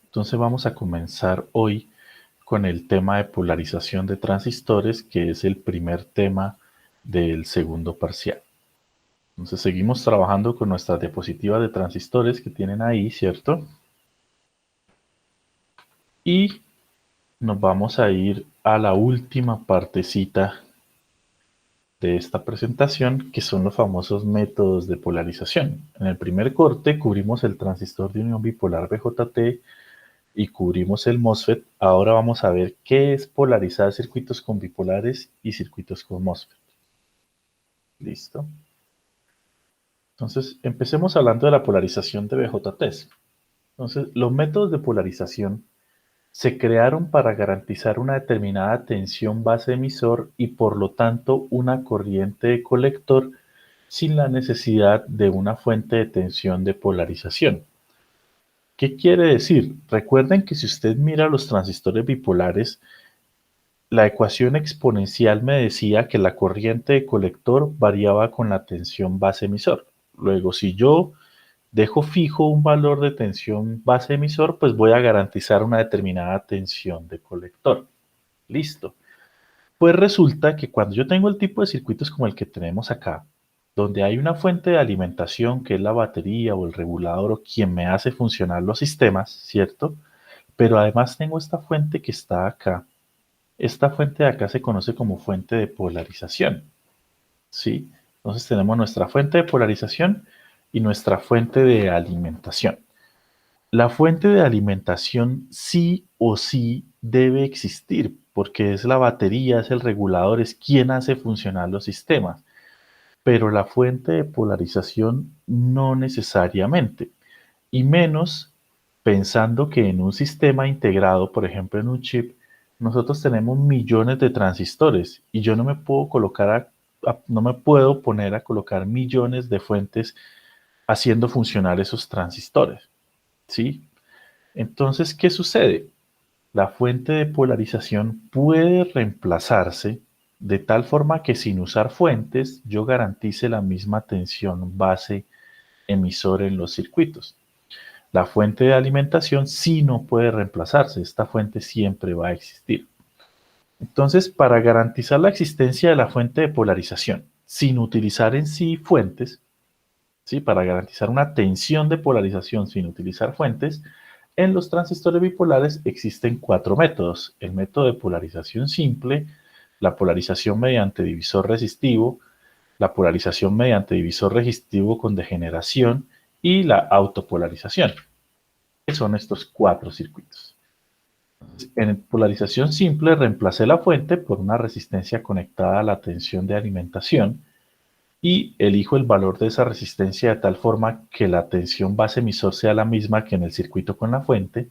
Entonces vamos a comenzar hoy con el tema de polarización de transistores, que es el primer tema del segundo parcial. Entonces seguimos trabajando con nuestras diapositivas de transistores que tienen ahí, ¿cierto? Y nos vamos a ir a la última partecita de esta presentación, que son los famosos métodos de polarización. En el primer corte cubrimos el transistor de unión bipolar BJT y cubrimos el MOSFET. Ahora vamos a ver qué es polarizar circuitos con bipolares y circuitos con MOSFET. ¿Listo? Entonces, empecemos hablando de la polarización de BJTs. Entonces, los métodos de polarización se crearon para garantizar una determinada tensión base emisor y por lo tanto una corriente de colector sin la necesidad de una fuente de tensión de polarización. ¿Qué quiere decir? Recuerden que si usted mira los transistores bipolares, la ecuación exponencial me decía que la corriente de colector variaba con la tensión base emisor. Luego, si yo dejo fijo un valor de tensión base emisor, pues voy a garantizar una determinada tensión de colector. Listo. Pues resulta que cuando yo tengo el tipo de circuitos como el que tenemos acá, donde hay una fuente de alimentación que es la batería o el regulador o quien me hace funcionar los sistemas, ¿cierto? Pero además tengo esta fuente que está acá. Esta fuente de acá se conoce como fuente de polarización, ¿sí? Entonces tenemos nuestra fuente de polarización y nuestra fuente de alimentación. La fuente de alimentación sí o sí debe existir, porque es la batería, es el regulador, es quien hace funcionar los sistemas. Pero la fuente de polarización no necesariamente, y menos pensando que en un sistema integrado, por ejemplo en un chip, nosotros tenemos millones de transistores y yo no me puedo no me puedo poner a colocar millones de fuentes haciendo funcionar esos transistores, ¿sí? Entonces, ¿qué sucede? La fuente de polarización puede reemplazarse de tal forma que sin usar fuentes yo garantice la misma tensión base emisor en los circuitos. La fuente de alimentación sí no puede reemplazarse, esta fuente siempre va a existir. Entonces, para garantizar la existencia de la fuente de polarización, sin utilizar en sí fuentes, ¿sí? Para garantizar una tensión de polarización sin utilizar fuentes, en los transistores bipolares existen cuatro métodos: el método de polarización simple, la polarización mediante divisor resistivo, la polarización mediante divisor resistivo con degeneración y la autopolarización. ¿Qué son estos cuatro circuitos? En polarización simple reemplacé la fuente por una resistencia conectada a la tensión de alimentación y elijo el valor de esa resistencia de tal forma que la tensión base emisor sea la misma que en el circuito con la fuente.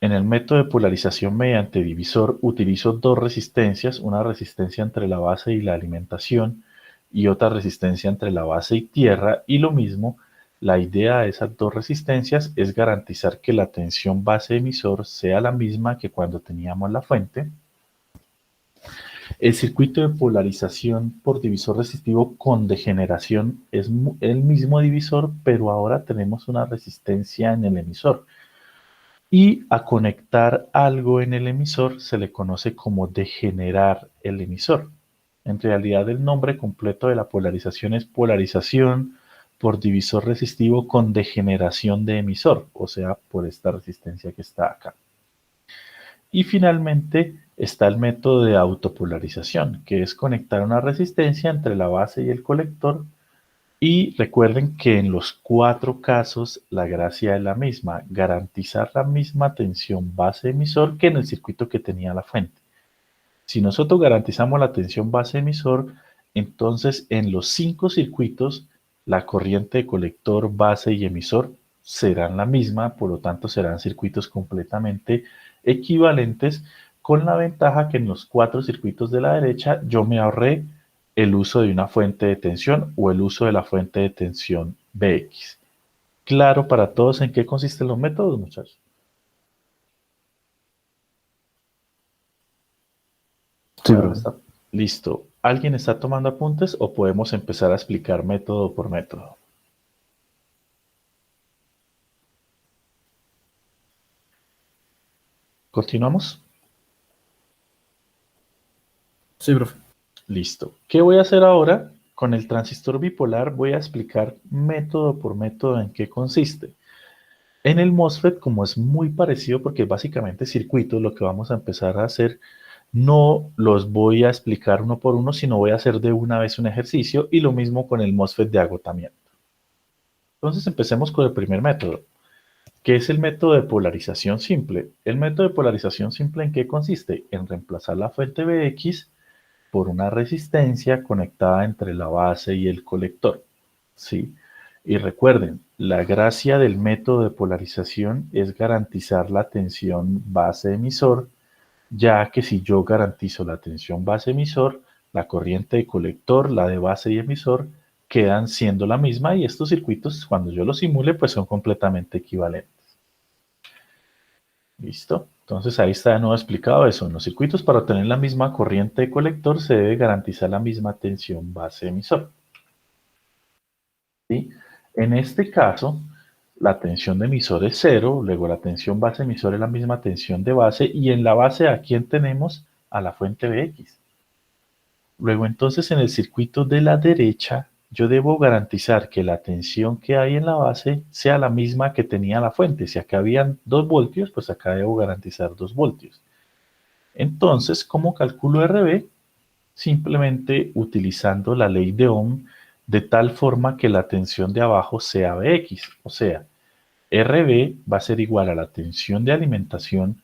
En el método de polarización mediante divisor utilizo dos resistencias, una resistencia entre la base y la alimentación y otra resistencia entre la base y tierra, y lo mismo, la idea de esas dos resistencias es garantizar que la tensión base emisor sea la misma que cuando teníamos la fuente. El circuito de polarización por divisor resistivo con degeneración es el mismo divisor, pero ahora tenemos una resistencia en el emisor. Y a conectar algo en el emisor se le conoce como degenerar el emisor. En realidad el nombre completo de la polarización es polarización por divisor resistivo con degeneración de emisor, o sea, por esta resistencia que está acá. Y finalmente está el método de autopolarización, que es conectar una resistencia entre la base y el colector. Y recuerden que en los cuatro casos la gracia es la misma: garantizar la misma tensión base emisor que en el circuito que tenía la fuente. Si nosotros garantizamos la tensión base emisor, entonces en los cinco circuitos la corriente de colector, base y emisor serán la misma, por lo tanto serán circuitos completamente equivalentes, con la ventaja que en los cuatro circuitos de la derecha yo me ahorré el uso de una fuente de tensión o el uso de la fuente de tensión BX. ¿Claro para todos en qué consisten los métodos, muchachos? Sí, Claro, profe. está listo. ¿Alguien está tomando apuntes o podemos empezar a explicar método por método? ¿Continuamos? Sí, profe. Listo. ¿Qué voy a hacer ahora? Con el transistor bipolar voy a explicar método por método en qué consiste. En el MOSFET, como es muy parecido porque es básicamente circuitos, lo que vamos a empezar a hacer, no los voy a explicar uno por uno, sino voy a hacer de una vez un ejercicio y lo mismo con el MOSFET de agotamiento. Entonces empecemos con el primer método, que es el método de polarización simple. El método de polarización simple, ¿en qué consiste? En reemplazar la fuente Bx por una resistencia conectada entre la base y el colector. ¿Sí? Y recuerden, la gracia del método de polarización es garantizar la tensión base-emisor, ya que si yo garantizo la tensión base-emisor, la corriente de colector, la de base y emisor, quedan siendo la misma y estos circuitos, cuando yo los simule, pues son completamente equivalentes. ¿Listo? Entonces ahí está de nuevo explicado eso. En los circuitos para obtener la misma corriente de colector se debe garantizar la misma tensión base-emisor. ¿Sí? En este caso, la tensión de emisor es cero, luego la tensión base-emisor es la misma tensión de base y en la base ¿a quién tenemos? A la fuente Bx. Luego entonces en el circuito de la derecha yo debo garantizar que la tensión que hay en la base sea la misma que tenía la fuente. Si acá habían 2 voltios, pues acá debo garantizar 2 voltios. Entonces, ¿cómo calculo RB? Simplemente utilizando la ley de Ohm de tal forma que la tensión de abajo sea Bx. O sea, RB va a ser igual a la tensión de alimentación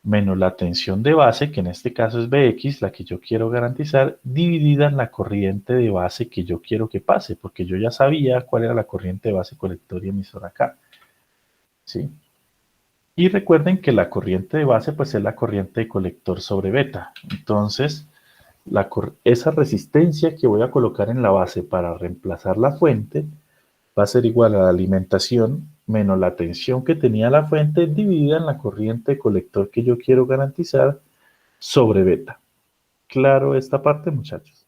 menos la tensión de base, que en este caso es Bx, la que yo quiero garantizar, dividida en la corriente de base que yo quiero que pase, porque yo ya sabía cuál era la corriente de base colector y emisor acá. ¿Sí? Y recuerden que la corriente de base pues es la corriente de colector sobre beta. Entonces, esa resistencia que voy a colocar en la base para reemplazar la fuente va a ser igual a la alimentación menos la tensión que tenía la fuente dividida en la corriente de colector que yo quiero garantizar sobre beta. ¿Claro esta parte, muchachos?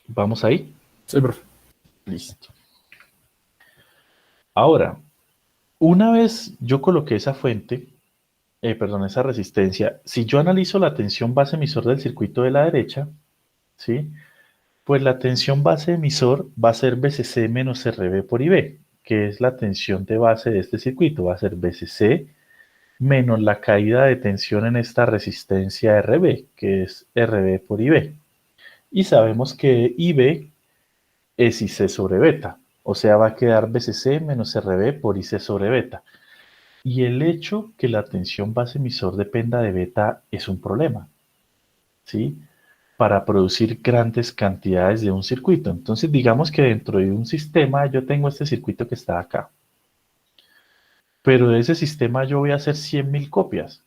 ¿Vamos ahí? Sí, profe. Listo. Ahora, una vez yo coloqué esa fuente, perdón, esa resistencia, si yo analizo la tensión base emisor del circuito de la derecha, ¿sí? Pues la tensión base emisor va a ser BCC menos RB por IB, que es la tensión de base de este circuito. Va a ser BCC menos la caída de tensión en esta resistencia RB, que es RB por IB. Y sabemos que IB es IC sobre beta. O sea, va a quedar BCC menos RB por IC sobre beta. Y el hecho que la tensión base emisor dependa de beta es un problema, ¿sí? Para producir grandes cantidades de un circuito. Entonces, digamos que dentro de un sistema yo tengo este circuito que está acá. Pero de ese sistema yo voy a hacer 100.000 copias.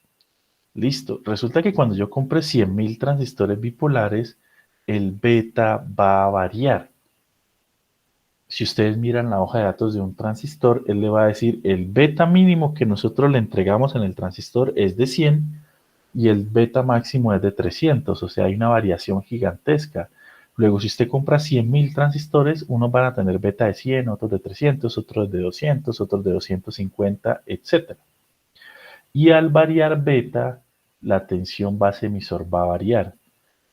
Listo. Resulta que cuando yo compre 100.000 transistores bipolares, el beta va a variar. Si ustedes miran la hoja de datos de un transistor, él le va a decir el beta mínimo que nosotros le entregamos en el transistor es de 100 y el beta máximo es de 300, o sea, hay una variación gigantesca. Luego, si usted compra 100.000 transistores, unos van a tener beta de 100, otros de 300, otros de 200, otros de 250, etc. Y al variar beta, la tensión base emisor va a variar.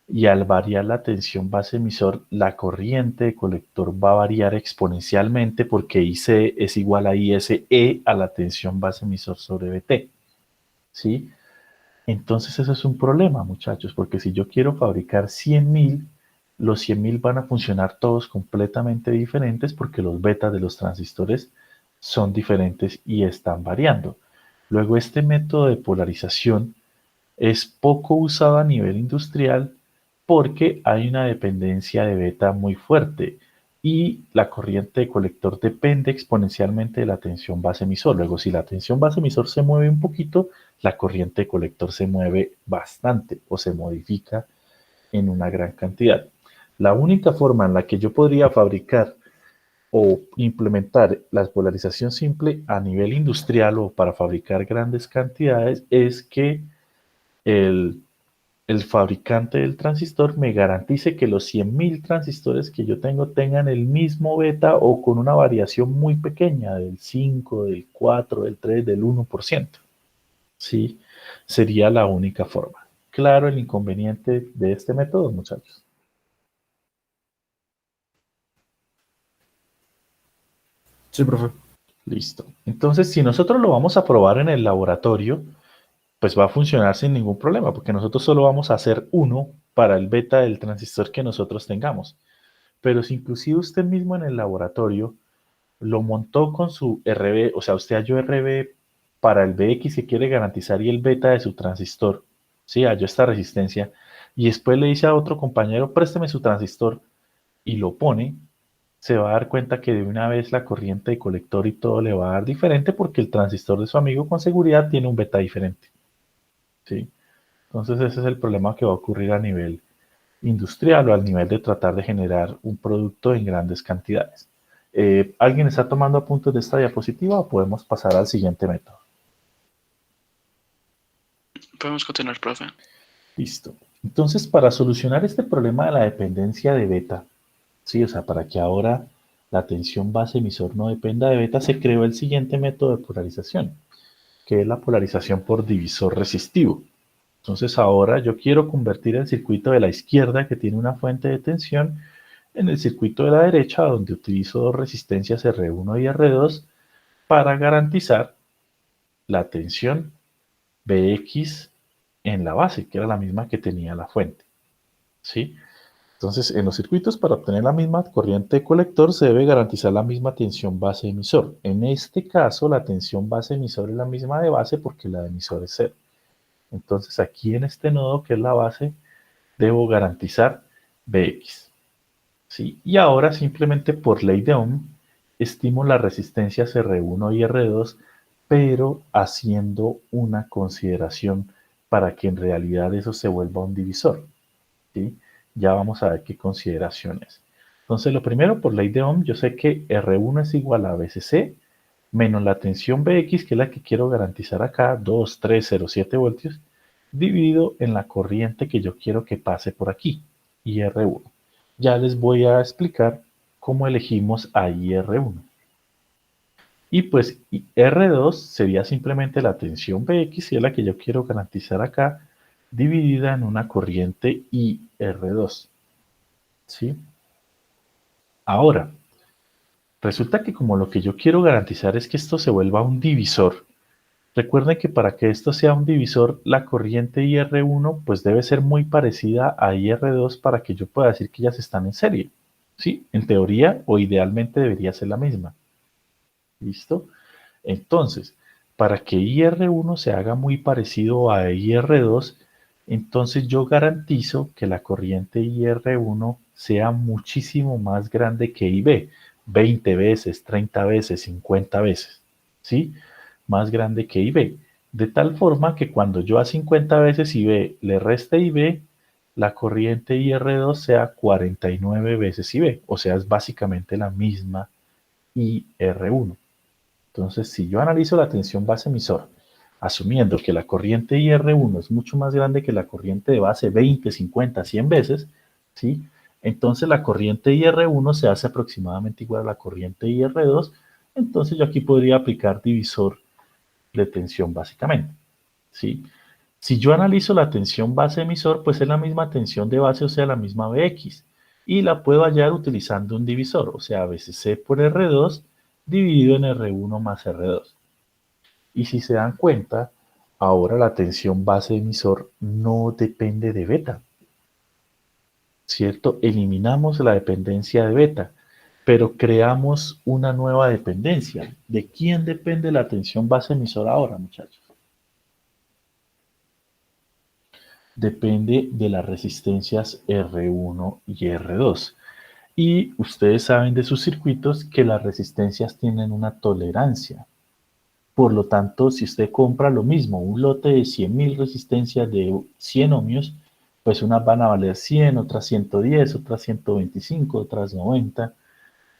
Y al variar la tensión base emisor, la corriente de colector va a variar exponencialmente porque IC es igual a ISE a la tensión base emisor sobre BT. ¿Sí? Entonces eso es un problema, muchachos, porque si yo quiero fabricar 100.000, los 100.000 van a funcionar todos completamente diferentes porque los betas de los transistores son diferentes y están variando. Luego, este método de polarización es poco usado a nivel industrial porque hay una dependencia de beta muy fuerte y la corriente de colector depende exponencialmente de la tensión base emisor. Luego, si la tensión base emisor se mueve un poquito, la corriente de colector se mueve bastante o se modifica en una gran cantidad. La única forma en la que yo podría fabricar o implementar la polarización simple a nivel industrial o para fabricar grandes cantidades es que el el fabricante del transistor me garantice que los 100.000 transistores que yo tengo tengan el mismo beta o con una variación muy pequeña del 5, del 4, del 3, del 1%. ¿Sí? Sería la única forma. Claro, el inconveniente de este método, muchachos. Sí, profe. Listo. Entonces, si nosotros lo vamos a probar en el laboratorio, pues va a funcionar sin ningún problema, porque nosotros solo vamos a hacer uno para el beta del transistor que nosotros tengamos. Pero si inclusive usted mismo en el laboratorio lo montó con su RB, o sea, usted halló RB para el BX que quiere garantizar y el beta de su transistor, sí, halló esta resistencia, y después le dice a otro compañero, présteme su transistor, y lo pone, se va a dar cuenta que de una vez la corriente de colector y todo le va a dar diferente porque el transistor de su amigo con seguridad tiene un beta diferente, ¿sí? Entonces ese es el problema que va a ocurrir a nivel industrial o al nivel de tratar de generar un producto en grandes cantidades. ¿Alguien está tomando apuntes de esta diapositiva o podemos pasar al siguiente método? Podemos continuar, profe. Listo. Entonces, para solucionar este problema de la dependencia de beta, sí, o sea, para que ahora la tensión base emisor no dependa de beta, se creó el siguiente método de polarización, que es la polarización por divisor resistivo. Entonces ahora yo quiero convertir el circuito de la izquierda, que tiene una fuente de tensión, en el circuito de la derecha, donde utilizo dos resistencias R1 y R2 para garantizar la tensión Bx en la base, que era la misma que tenía la fuente. ¿Sí? Entonces, en los circuitos, para obtener la misma corriente de colector, se debe garantizar la misma tensión base emisor. En este caso, la tensión base emisor es la misma de base porque la de emisor es cero. Entonces, aquí en este nodo, que es la base, debo garantizar Bx. ¿Sí? Y ahora, simplemente por ley de Ohm, estimo las resistencias R1 y R2, pero haciendo una consideración para que en realidad eso se vuelva un divisor. ¿Sí? Ya vamos a ver qué consideraciones. Entonces, lo primero, por ley de Ohm, yo sé que R1 es igual a BCC menos la tensión Bx, que es la que quiero garantizar acá, 2,307 voltios, dividido en la corriente que yo quiero que pase por aquí, IR1. Ya les voy a explicar cómo elegimos a IR1. Y pues R2 sería simplemente la tensión Bx, que es la que yo quiero garantizar acá, dividida en una corriente IR2. ¿Sí? Ahora, resulta que como lo que yo quiero garantizar es que esto se vuelva un divisor, recuerden que para que esto sea un divisor, la corriente IR1 pues debe ser muy parecida a IR2 para que yo pueda decir que ellas están en serie. ¿Sí? En teoría o idealmente debería ser la misma. ¿Listo? Entonces, para que IR1 se haga muy parecido a IR2, entonces yo garantizo que la corriente IR1 sea muchísimo más grande que IB, 20 veces, 30 veces, 50 veces, ¿sí? Más grande que IB. De tal forma que cuando yo a 50 veces IB le reste IB, la corriente IR2 sea 49 veces IB, o sea, es básicamente la misma IR1. Entonces, si yo analizo la tensión base emisor, asumiendo que la corriente IR1 es mucho más grande que la corriente de base 20, 50, 100 veces, ¿sí? Entonces la corriente IR1 se hace aproximadamente igual a la corriente IR2, entonces yo aquí podría aplicar divisor de tensión básicamente, ¿sí? Si yo analizo la tensión base emisor, pues es la misma tensión de base, o sea, la misma Bx, y la puedo hallar utilizando un divisor, o sea, BCC por R2 dividido en R1 más R2. Y si se dan cuenta, ahora la tensión base emisor no depende de beta, ¿cierto? Eliminamos la dependencia de beta, pero creamos una nueva dependencia. ¿De quién depende la tensión base emisor ahora, muchachos? Depende de las resistencias R1 y R2. Y ustedes saben de sus circuitos que las resistencias tienen una tolerancia. Por lo tanto, si usted compra lo mismo, un lote de 100.000 resistencias de 100 ohmios, pues unas van a valer 100, otras 110, otras 125, otras 90.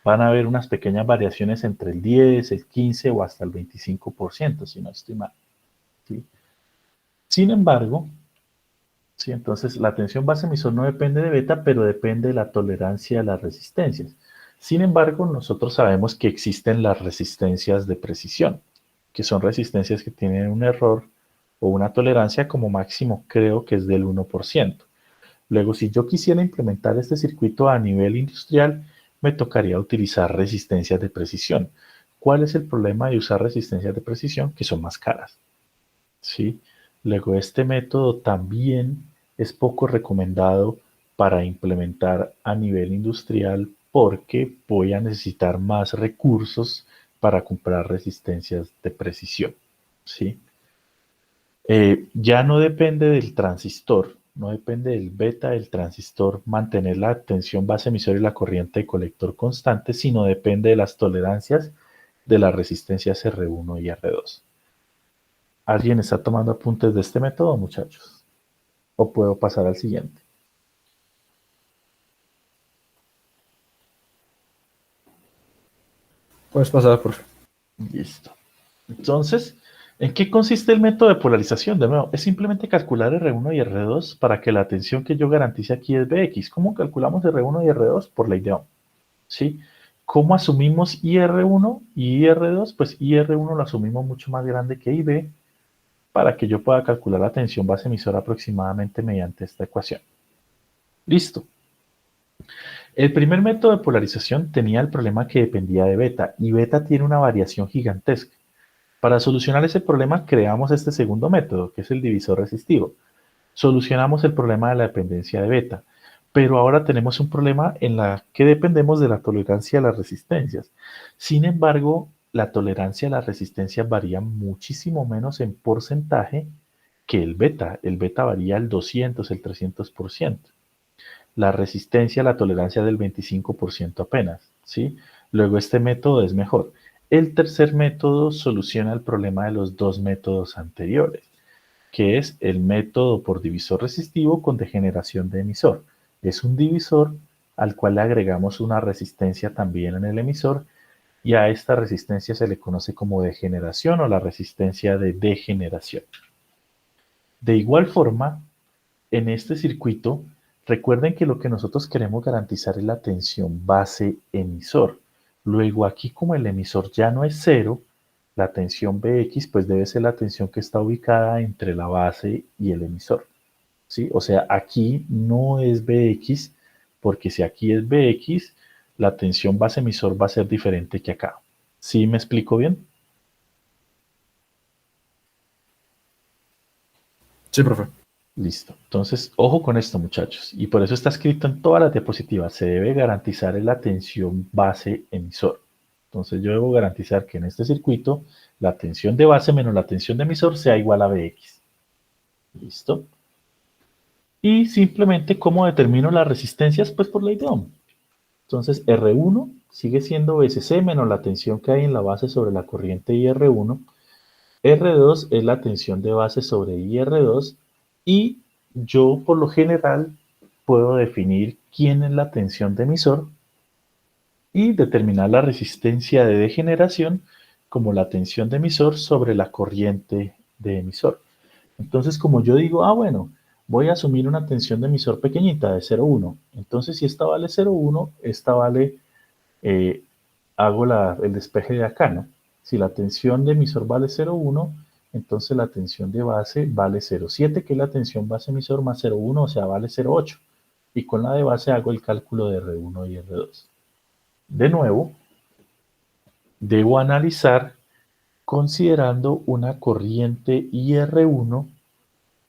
Van a haber unas pequeñas variaciones entre el 10, el 15 o hasta el 25%, si no estoy mal. ¿Sí? Sin embargo, ¿sí? Entonces, la tensión base emisor no depende de beta, pero depende de la tolerancia a las resistencias. Sin embargo, nosotros sabemos que existen las resistencias de precisión, que son resistencias que tienen un error o una tolerancia como máximo, creo que es del 1%. Luego, si yo quisiera implementar este circuito a nivel industrial, me tocaría utilizar resistencias de precisión. ¿Cuál es el problema de usar resistencias de precisión? Que son más caras, ¿sí? Luego, este método también es poco recomendado para implementar a nivel industrial porque voy a necesitar más recursos para comprar resistencias de precisión, ¿sí? Ya no depende del transistor, no depende del beta del transistor mantener la tensión base emisor y la corriente de colector constante, sino depende de las tolerancias de las resistencias R1 y R2. ¿Alguien está tomando apuntes de este método, muchachos? ¿O puedo pasar al siguiente? Puedes pasar, profe. Listo. Entonces, ¿en qué consiste el método de polarización? De nuevo, es simplemente calcular R1 y R2 para que la tensión que yo garantice aquí es Bx. ¿Cómo calculamos R1 y R2? Por ley de Ohm, ¿sí? ¿Cómo asumimos IR1 y IR2? Pues IR1 lo asumimos mucho más grande que IB para que yo pueda calcular la tensión base emisora aproximadamente mediante esta ecuación. Listo. El primer método de polarización tenía el problema que dependía de beta, y beta tiene una variación gigantesca. Para solucionar ese problema creamos este segundo método, que es el divisor resistivo. Solucionamos el problema de la dependencia de beta, pero ahora tenemos un problema en la que dependemos de la tolerancia a las resistencias. Sin embargo, la tolerancia a las resistencias varía muchísimo menos en porcentaje que el beta. El beta varía el 200, el 300%. La resistencia, la tolerancia del 25% apenas, ¿sí? Luego este método es mejor. El tercer método soluciona el problema de los dos métodos anteriores, que es el método por divisor resistivo con degeneración de emisor. Es un divisor al cual le agregamos una resistencia también en el emisor, y a esta resistencia se le conoce como degeneración o la resistencia de degeneración. De igual forma, en este circuito, recuerden que lo que nosotros queremos garantizar es la tensión base emisor. Luego aquí, como el emisor ya no es cero, la tensión Bx pues debe ser la tensión que está ubicada entre la base y el emisor, ¿sí? O sea, aquí no es Bx, porque si aquí es Bx, la tensión base emisor va a ser diferente que acá. ¿Sí me explico bien? Sí, profe. Listo. Entonces, ojo con esto, muchachos. Y por eso está escrito en todas las diapositivas. Se debe garantizar la tensión base emisor. Entonces, yo debo garantizar que en este circuito la tensión de base menos la tensión de emisor sea igual a Bx. ¿Listo? Y simplemente, ¿cómo determino las resistencias? Pues por ley de Ohm. Entonces, R1 sigue siendo VCC menos la tensión que hay en la base sobre la corriente IR1. R2 es la tensión de base sobre IR2, y yo por lo general puedo definir quién es la tensión de emisor y determinar la resistencia de degeneración como la tensión de emisor sobre la corriente de emisor. Entonces, como yo digo, bueno, voy a asumir una tensión de emisor pequeñita de 0,1. Entonces, si esta vale 0,1, esta vale, eh, hago el despeje de acá, ¿no? Si la tensión de emisor vale 0,1, entonces la tensión de base vale 0,7, que es la tensión base emisor, más 0,1, o sea, vale 0,8. Y con la de base hago el cálculo de R1 y R2. De nuevo, debo analizar considerando una corriente IR1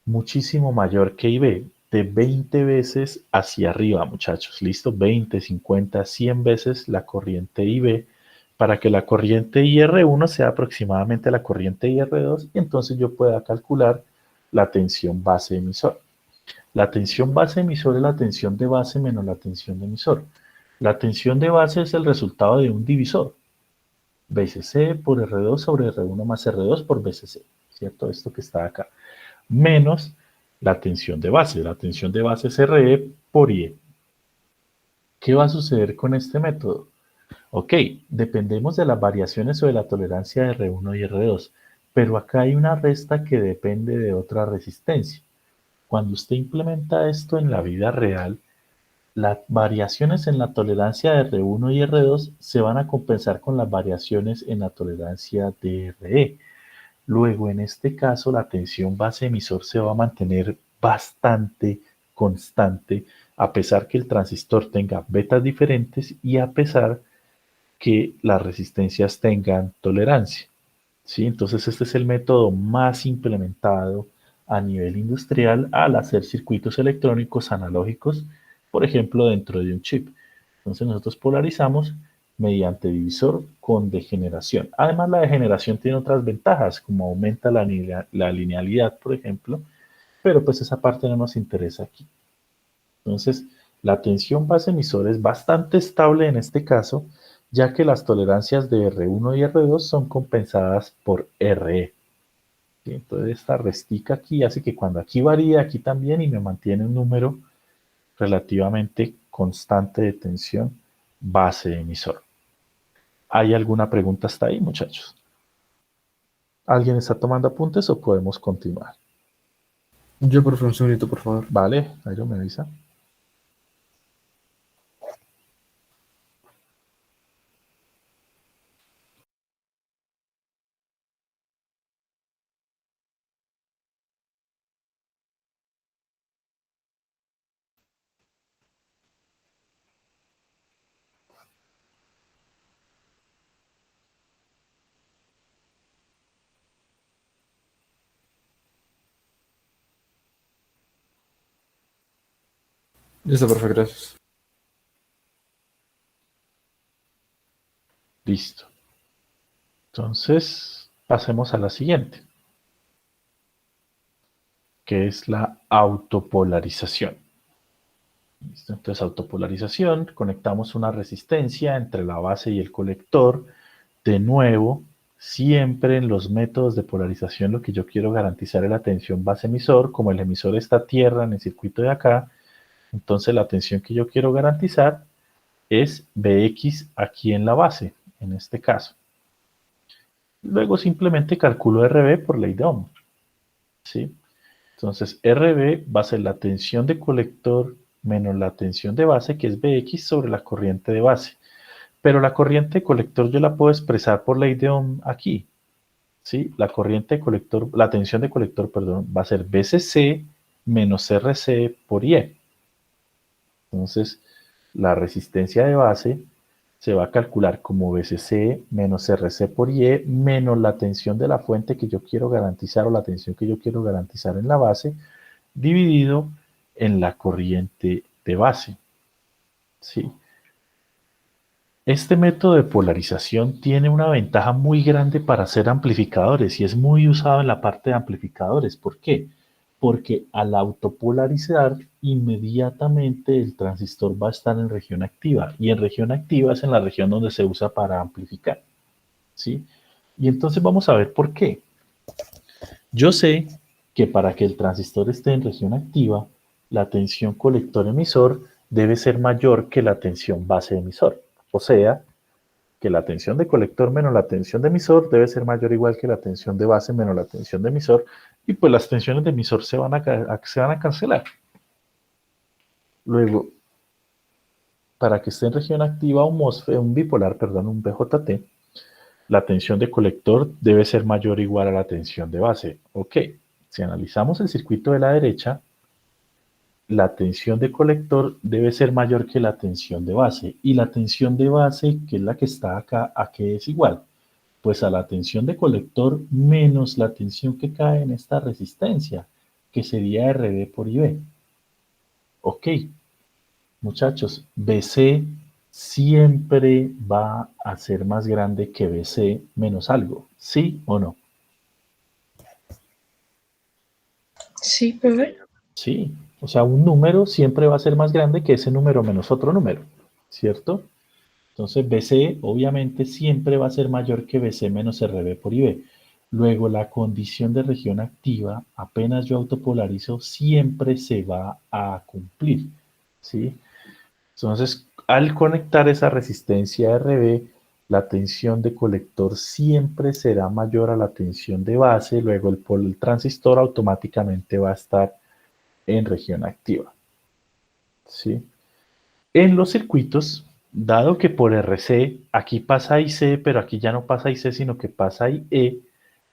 muchísimo mayor que IB, de 20 veces hacia arriba, muchachos. ¿Listo? 20, 50, 100 veces la corriente IB para que la corriente IR1 sea aproximadamente la corriente IR2, y entonces yo pueda calcular la tensión base emisor. La tensión base emisor es la tensión de base menos la tensión de emisor. La tensión de base es el resultado de un divisor. BCC por R2 sobre R1 más R2 por BCC, ¿cierto? Esto que está acá. Menos la tensión de base. La tensión de base es RE por IE. ¿Qué va a suceder con este método? Ok, dependemos de las variaciones sobre la tolerancia de R1 y R2, pero acá hay una resta que depende de otra resistencia. Cuando usted implementa esto en la vida real, las variaciones en la tolerancia de R1 y R2 se van a compensar con las variaciones en la tolerancia de RE. Luego, en este caso, la tensión base emisor se va a mantener bastante constante, a pesar que el transistor tenga betas diferentes y a pesar que las resistencias tengan tolerancia. ¿Sí? Entonces, este es el método más implementado a nivel industrial al hacer circuitos electrónicos analógicos, por ejemplo, dentro de un chip. Entonces, nosotros polarizamos mediante divisor con degeneración. Además, la degeneración tiene otras ventajas, como aumenta la linealidad, por ejemplo, pero pues esa parte no nos interesa aquí. Entonces, la tensión base emisor es bastante estable en este caso, ya que las tolerancias de R1 y R2 son compensadas por RE. ¿Sí? Entonces, esta restica aquí hace que cuando aquí varía, aquí también, y me mantiene un número relativamente constante de tensión base emisor. ¿Hay alguna pregunta hasta ahí, muchachos? ¿Alguien está tomando apuntes o podemos continuar? Yo, profe, un segundito, por favor. Vale, Jairo me avisa. Listo, profe, gracias. Listo. Entonces, pasemos a la siguiente, que es la autopolarización. ¿Listo? Entonces, autopolarización, conectamos una resistencia entre la base y el colector. De nuevo, siempre en los métodos de polarización lo que yo quiero garantizar es la tensión base emisor. Como el emisor está a tierra en el circuito de acá, entonces la tensión que yo quiero garantizar es Bx aquí en la base, en este caso. Luego simplemente calculo RB por ley de Ohm. ¿Sí? Entonces, RB va a ser la tensión de colector menos la tensión de base, que es Bx sobre la corriente de base. Pero la corriente de colector yo la puedo expresar por ley de Ohm aquí. ¿Sí? La corriente de colector, la tensión de colector, perdón, va a ser BCC menos RC por IE. Entonces, la resistencia de base se va a calcular como BCC menos RC por IE menos la tensión de la fuente que yo quiero garantizar o la tensión que yo quiero garantizar en la base dividido en la corriente de base. ¿Sí? Este método de polarización tiene una ventaja muy grande para hacer amplificadores y es muy usado en la parte de amplificadores. ¿Por qué? Porque al autopolarizar, inmediatamente el transistor va a estar en región activa y en región activa es en la región donde se usa para amplificar. ¿Sí? Y entonces vamos a ver por qué. Yo sé que para que el transistor esté en región activa, la tensión colector-emisor debe ser mayor que la tensión base-emisor. O sea, que la tensión de colector menos la tensión de emisor debe ser mayor o igual que la tensión de base menos la tensión de emisor, y pues las tensiones de emisor se van a cancelar. Luego, para que esté en región activa un MOSFET, un bipolar, perdón, un BJT, la tensión de colector debe ser mayor o igual a la tensión de base. Ok, si analizamos el circuito de la derecha, la tensión de colector debe ser mayor que la tensión de base. Y la tensión de base, que es la que está acá, ¿a qué es igual? Pues a la tensión de colector menos la tensión que cae en esta resistencia, que sería RB por IB. Ok, muchachos, BC siempre va a ser más grande que BC menos algo, ¿sí o no? Sí, profe. Sí, o sea, un número siempre va a ser más grande que ese número menos otro número, ¿cierto? Entonces BC obviamente siempre va a ser mayor que BC menos RB por IB. Luego la condición de región activa, apenas yo autopolarizo, siempre se va a cumplir. ¿Sí? Entonces, al conectar esa resistencia RB, la tensión de colector siempre será mayor a la tensión de base, luego el transistor automáticamente va a estar en región activa. ¿Sí? En los circuitos, dado que por RC aquí pasa IC, pero aquí ya no pasa IC, sino que pasa IE,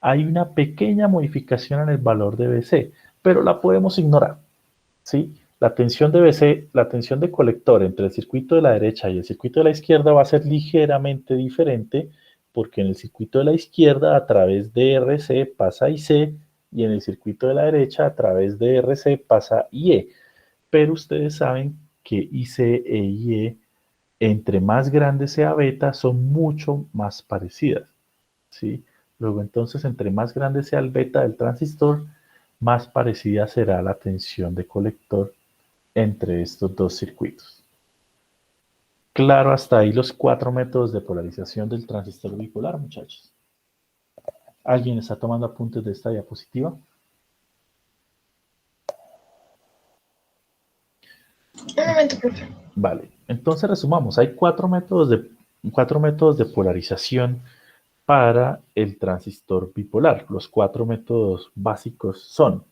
hay una pequeña modificación en el valor de BC, pero la podemos ignorar. ¿Sí? La tensión de BC, la tensión de colector entre el circuito de la derecha y el circuito de la izquierda va a ser ligeramente diferente, porque en el circuito de la izquierda a través de RC pasa IC y en el circuito de la derecha a través de RC pasa IE. Pero ustedes saben que IC e IE, entre más grande sea beta, son mucho más parecidas. ¿Sí? Luego entonces, entre más grande sea el beta del transistor, más parecida será la tensión de colector entre estos dos circuitos. Claro, hasta ahí los 4 métodos de polarización del transistor bipolar, muchachos. ¿Alguien está tomando apuntes de esta diapositiva? Un momento, profe. Vale, entonces resumamos. Hay 4 métodos de polarización para el transistor bipolar. Los 4 métodos básicos son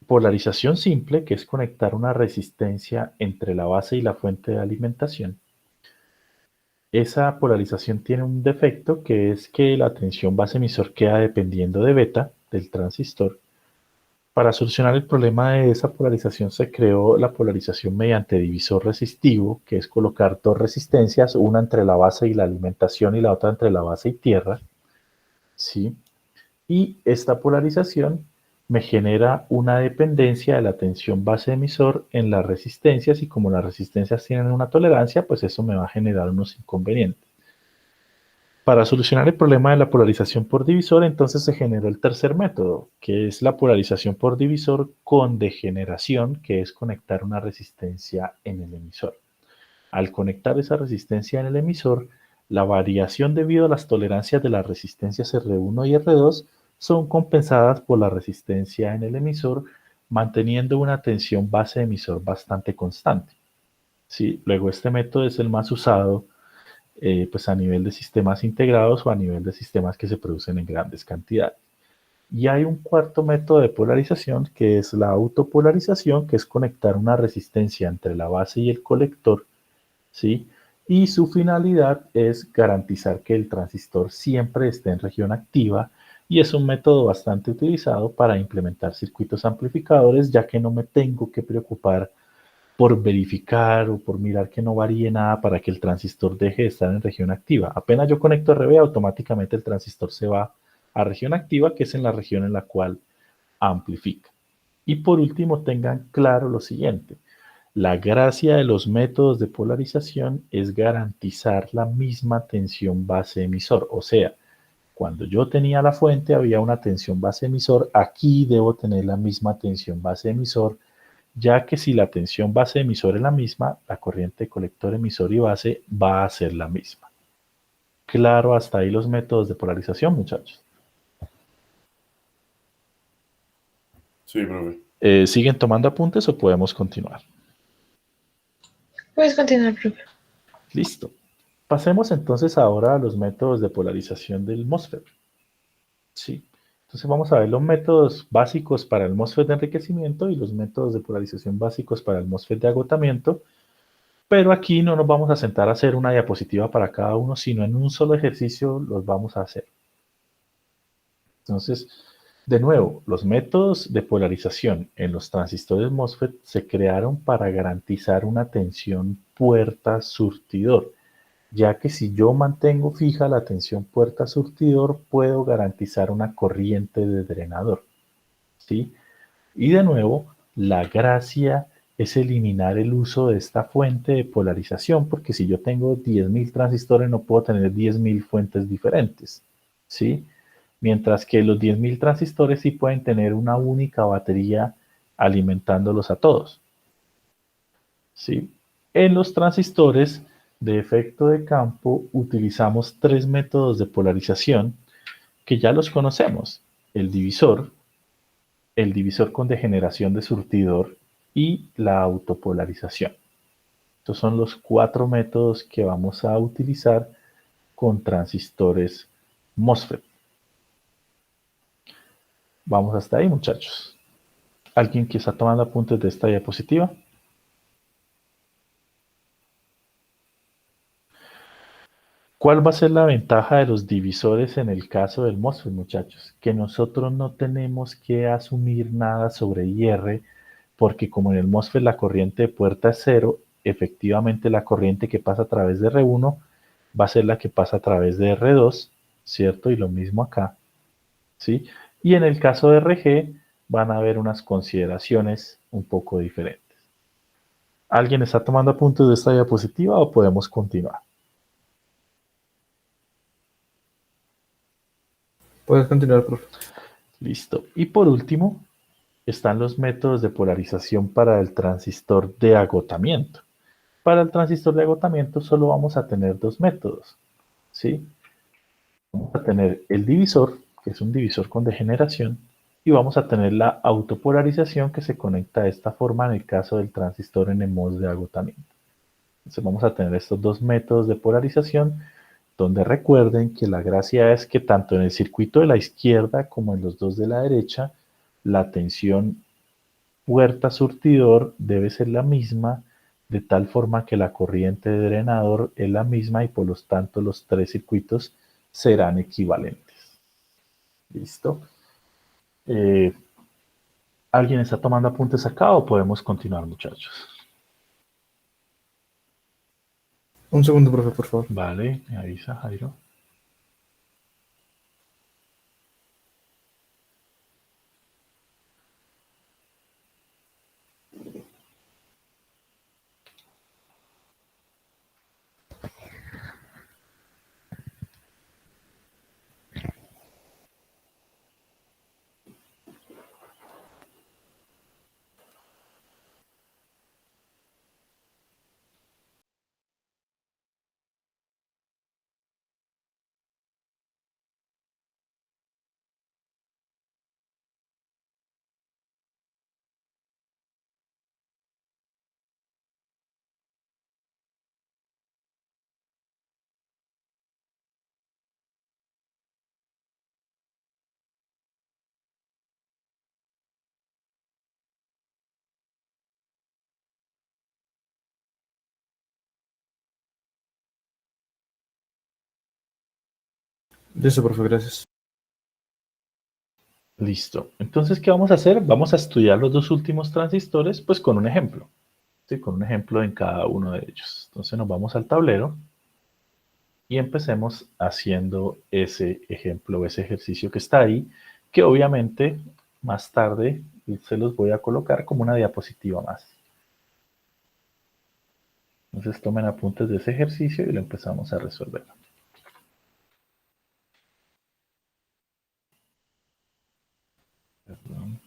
polarización simple, que es conectar una resistencia entre la base y la fuente de alimentación. Esa polarización tiene un defecto, que es que la tensión base emisor queda dependiendo de beta del transistor. Para solucionar el problema de esa polarización se creó la polarización mediante divisor resistivo, que es colocar dos resistencias, una entre la base y la alimentación y la otra entre la base y tierra. ¿Sí? Y esta polarización me genera una dependencia de la tensión base emisor en las resistencias, y como las resistencias tienen una tolerancia, pues eso me va a generar unos inconvenientes. Para solucionar el problema de la polarización por divisor, entonces se generó el tercer método, que es la polarización por divisor con degeneración, que es conectar una resistencia en el emisor. Al conectar esa resistencia en el emisor, la variación debido a las tolerancias de las resistencias R1 y R2 son compensadas por la resistencia en el emisor, manteniendo una tensión base emisor bastante constante. ¿Sí? Luego este método es el más usado pues a nivel de sistemas integrados o a nivel de sistemas que se producen en grandes cantidades. Y hay un cuarto método de polarización, que es la autopolarización, que es conectar una resistencia entre la base y el colector, ¿sí? Y su finalidad es garantizar que el transistor siempre esté en región activa, y es un método bastante utilizado para implementar circuitos amplificadores, ya que no me tengo que preocupar por verificar o por mirar que no varíe nada para que el transistor deje de estar en región activa. Apenas yo conecto RB, automáticamente el transistor se va a región activa, que es en la región en la cual amplifica. Y por último, tengan claro lo siguiente: la gracia de los métodos de polarización es garantizar la misma tensión base emisor. O sea, cuando yo tenía la fuente había una tensión base emisor, aquí debo tener la misma tensión base emisor, ya que si la tensión base emisor es la misma, la corriente colector emisor y base va a ser la misma. Claro, hasta ahí los métodos de polarización, muchachos. Sí, profe. ¿Siguen tomando apuntes o podemos continuar? Puedes continuar, profe. Listo. Pasemos entonces ahora a los métodos de polarización del MOSFET. Sí. Entonces vamos a ver los métodos básicos para el MOSFET de enriquecimiento y los métodos de polarización básicos para el MOSFET de agotamiento. Pero aquí no nos vamos a sentar a hacer una diapositiva para cada uno, sino en un solo ejercicio los vamos a hacer. Entonces, de nuevo, los métodos de polarización en los transistores MOSFET se crearon para garantizar una tensión puerta-surtidor, ya que si yo mantengo fija la tensión puerta-surtidor, puedo garantizar una corriente de drenador, ¿sí? Y de nuevo, la gracia es eliminar el uso de esta fuente de polarización, porque si yo tengo 10.000 transistores no puedo tener 10.000 fuentes diferentes, ¿sí? Mientras que los 10.000 transistores sí pueden tener una única batería alimentándolos a todos, ¿sí? En los transistores de efecto de campo utilizamos 3 métodos de polarización que ya los conocemos: el divisor con degeneración de surtidor y la autopolarización. Estos son los 4 métodos que vamos a utilizar con transistores MOSFET. Vamos hasta ahí, muchachos. ¿Alguien que está tomando apuntes de esta diapositiva? ¿Cuál va a ser la ventaja de los divisores en el caso del MOSFET, muchachos? Que nosotros no tenemos que asumir nada sobre IR, porque como en el MOSFET la corriente de puerta es cero, efectivamente la corriente que pasa a través de R1 va a ser la que pasa a través de R2, ¿cierto? Y lo mismo acá, ¿sí? Y en el caso de RG van a haber unas consideraciones un poco diferentes. ¿Alguien está tomando apuntes de esta diapositiva o podemos continuar? Puedes continuar, profe. Listo. Y por último, están los métodos de polarización para el transistor de agotamiento. Para el transistor de agotamiento solo vamos a tener dos métodos, ¿sí? Vamos a tener el divisor, que es un divisor con degeneración, y vamos a tener la autopolarización que se conecta de esta forma en el caso del transistor NMOS de agotamiento. Entonces vamos a tener estos dos métodos de polarización, donde recuerden que la gracia es que tanto en el circuito de la izquierda como en los dos de la derecha, la tensión puerta surtidor debe ser la misma, de tal forma que la corriente de drenador es la misma y por lo tanto los tres circuitos serán equivalentes. ¿Listo? Eh, ¿Alguien está tomando apuntes acá o podemos continuar, muchachos? Un segundo, profe, por favor. Vale, me avisa, Jairo. Listo, profe, gracias. Listo. Entonces, ¿qué vamos a hacer? Vamos a estudiar los dos últimos transistores, pues con un ejemplo. ¿Sí? Con un ejemplo en cada uno de ellos. Entonces nos vamos al tablero y empecemos haciendo ese ejemplo, ese ejercicio que está ahí, que obviamente más tarde se los voy a colocar como una diapositiva más. Entonces tomen apuntes de ese ejercicio y lo empezamos a resolver. Perdón.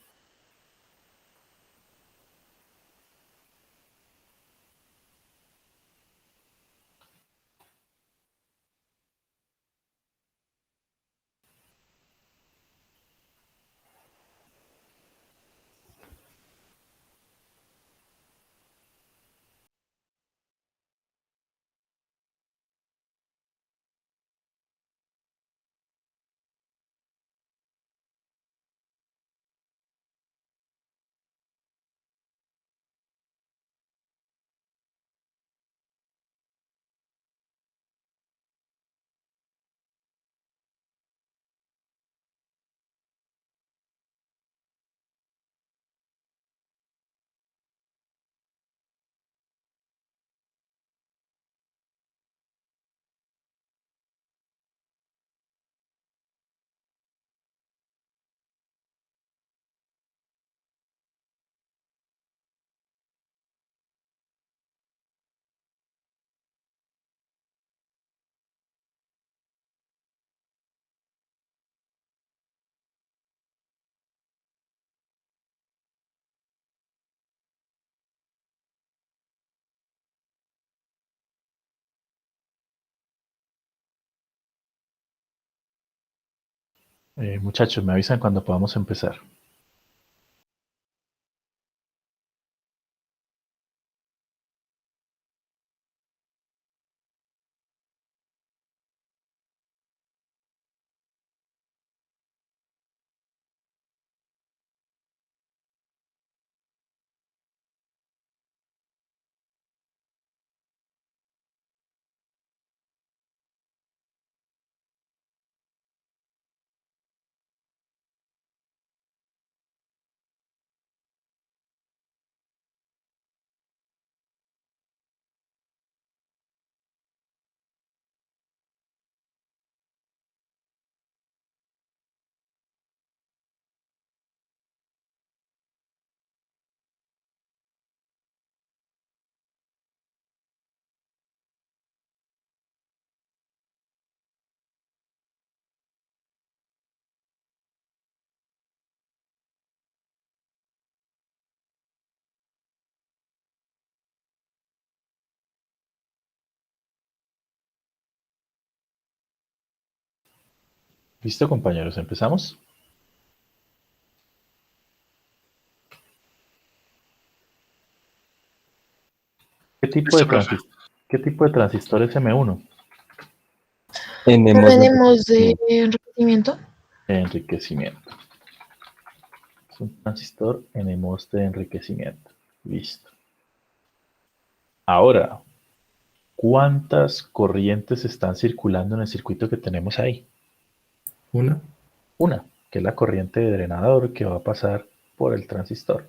Muchachos, me avisan cuando podamos empezar. ¿Listo, compañeros? ¿Empezamos? ¿Qué tipo de, Listo, profe. ¿Qué tipo de transistor es M1? Tenemos de enriquecimiento. Enriquecimiento. Es un transistor NMOS de enriquecimiento. Listo. Ahora, ¿cuántas corrientes están circulando en el circuito que tenemos ahí? Una. Una, que es la corriente de drenador que va a pasar por el transistor.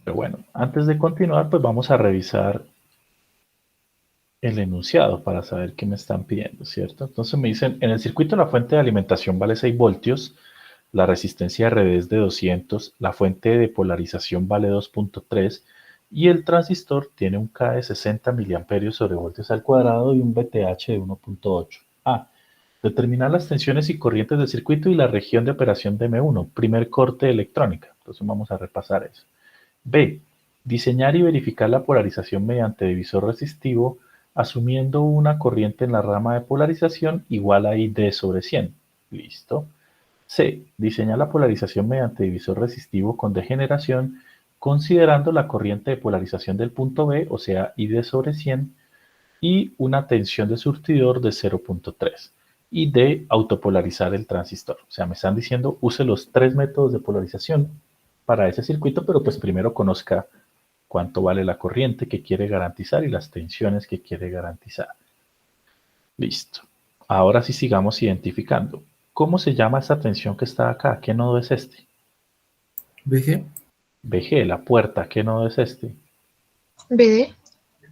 Pero bueno, antes de continuar, pues vamos a revisar el enunciado para saber qué me están pidiendo, ¿cierto? Entonces me dicen, en el circuito la fuente de alimentación vale 6 voltios, la resistencia RD es de 200, la fuente de polarización vale 2.3 y el transistor tiene un K de 60 miliamperios sobre voltios al cuadrado y un VTH de 1.8. A. Determinar las tensiones y corrientes del circuito y la región de operación de M1, primer corte de electrónica. Entonces vamos a repasar eso. B. Diseñar y verificar la polarización mediante divisor resistivo, asumiendo una corriente en la rama de polarización igual a ID sobre 100. Listo. C. Diseñar la polarización mediante divisor resistivo con degeneración, considerando la corriente de polarización del punto B, o sea, ID sobre 100, y una tensión de surtidor de 0.3. Y D. Autopolarizar el transistor. O sea, me están diciendo, use los 3 métodos de polarización para ese circuito, pero pues primero conozca cuánto vale la corriente que quiere garantizar y las tensiones que quiere garantizar. Listo. Ahora sí sigamos identificando. ¿Cómo se llama esta tensión que está acá? ¿Qué nodo es este? BG. BG, la puerta. ¿Qué nodo es este? BD.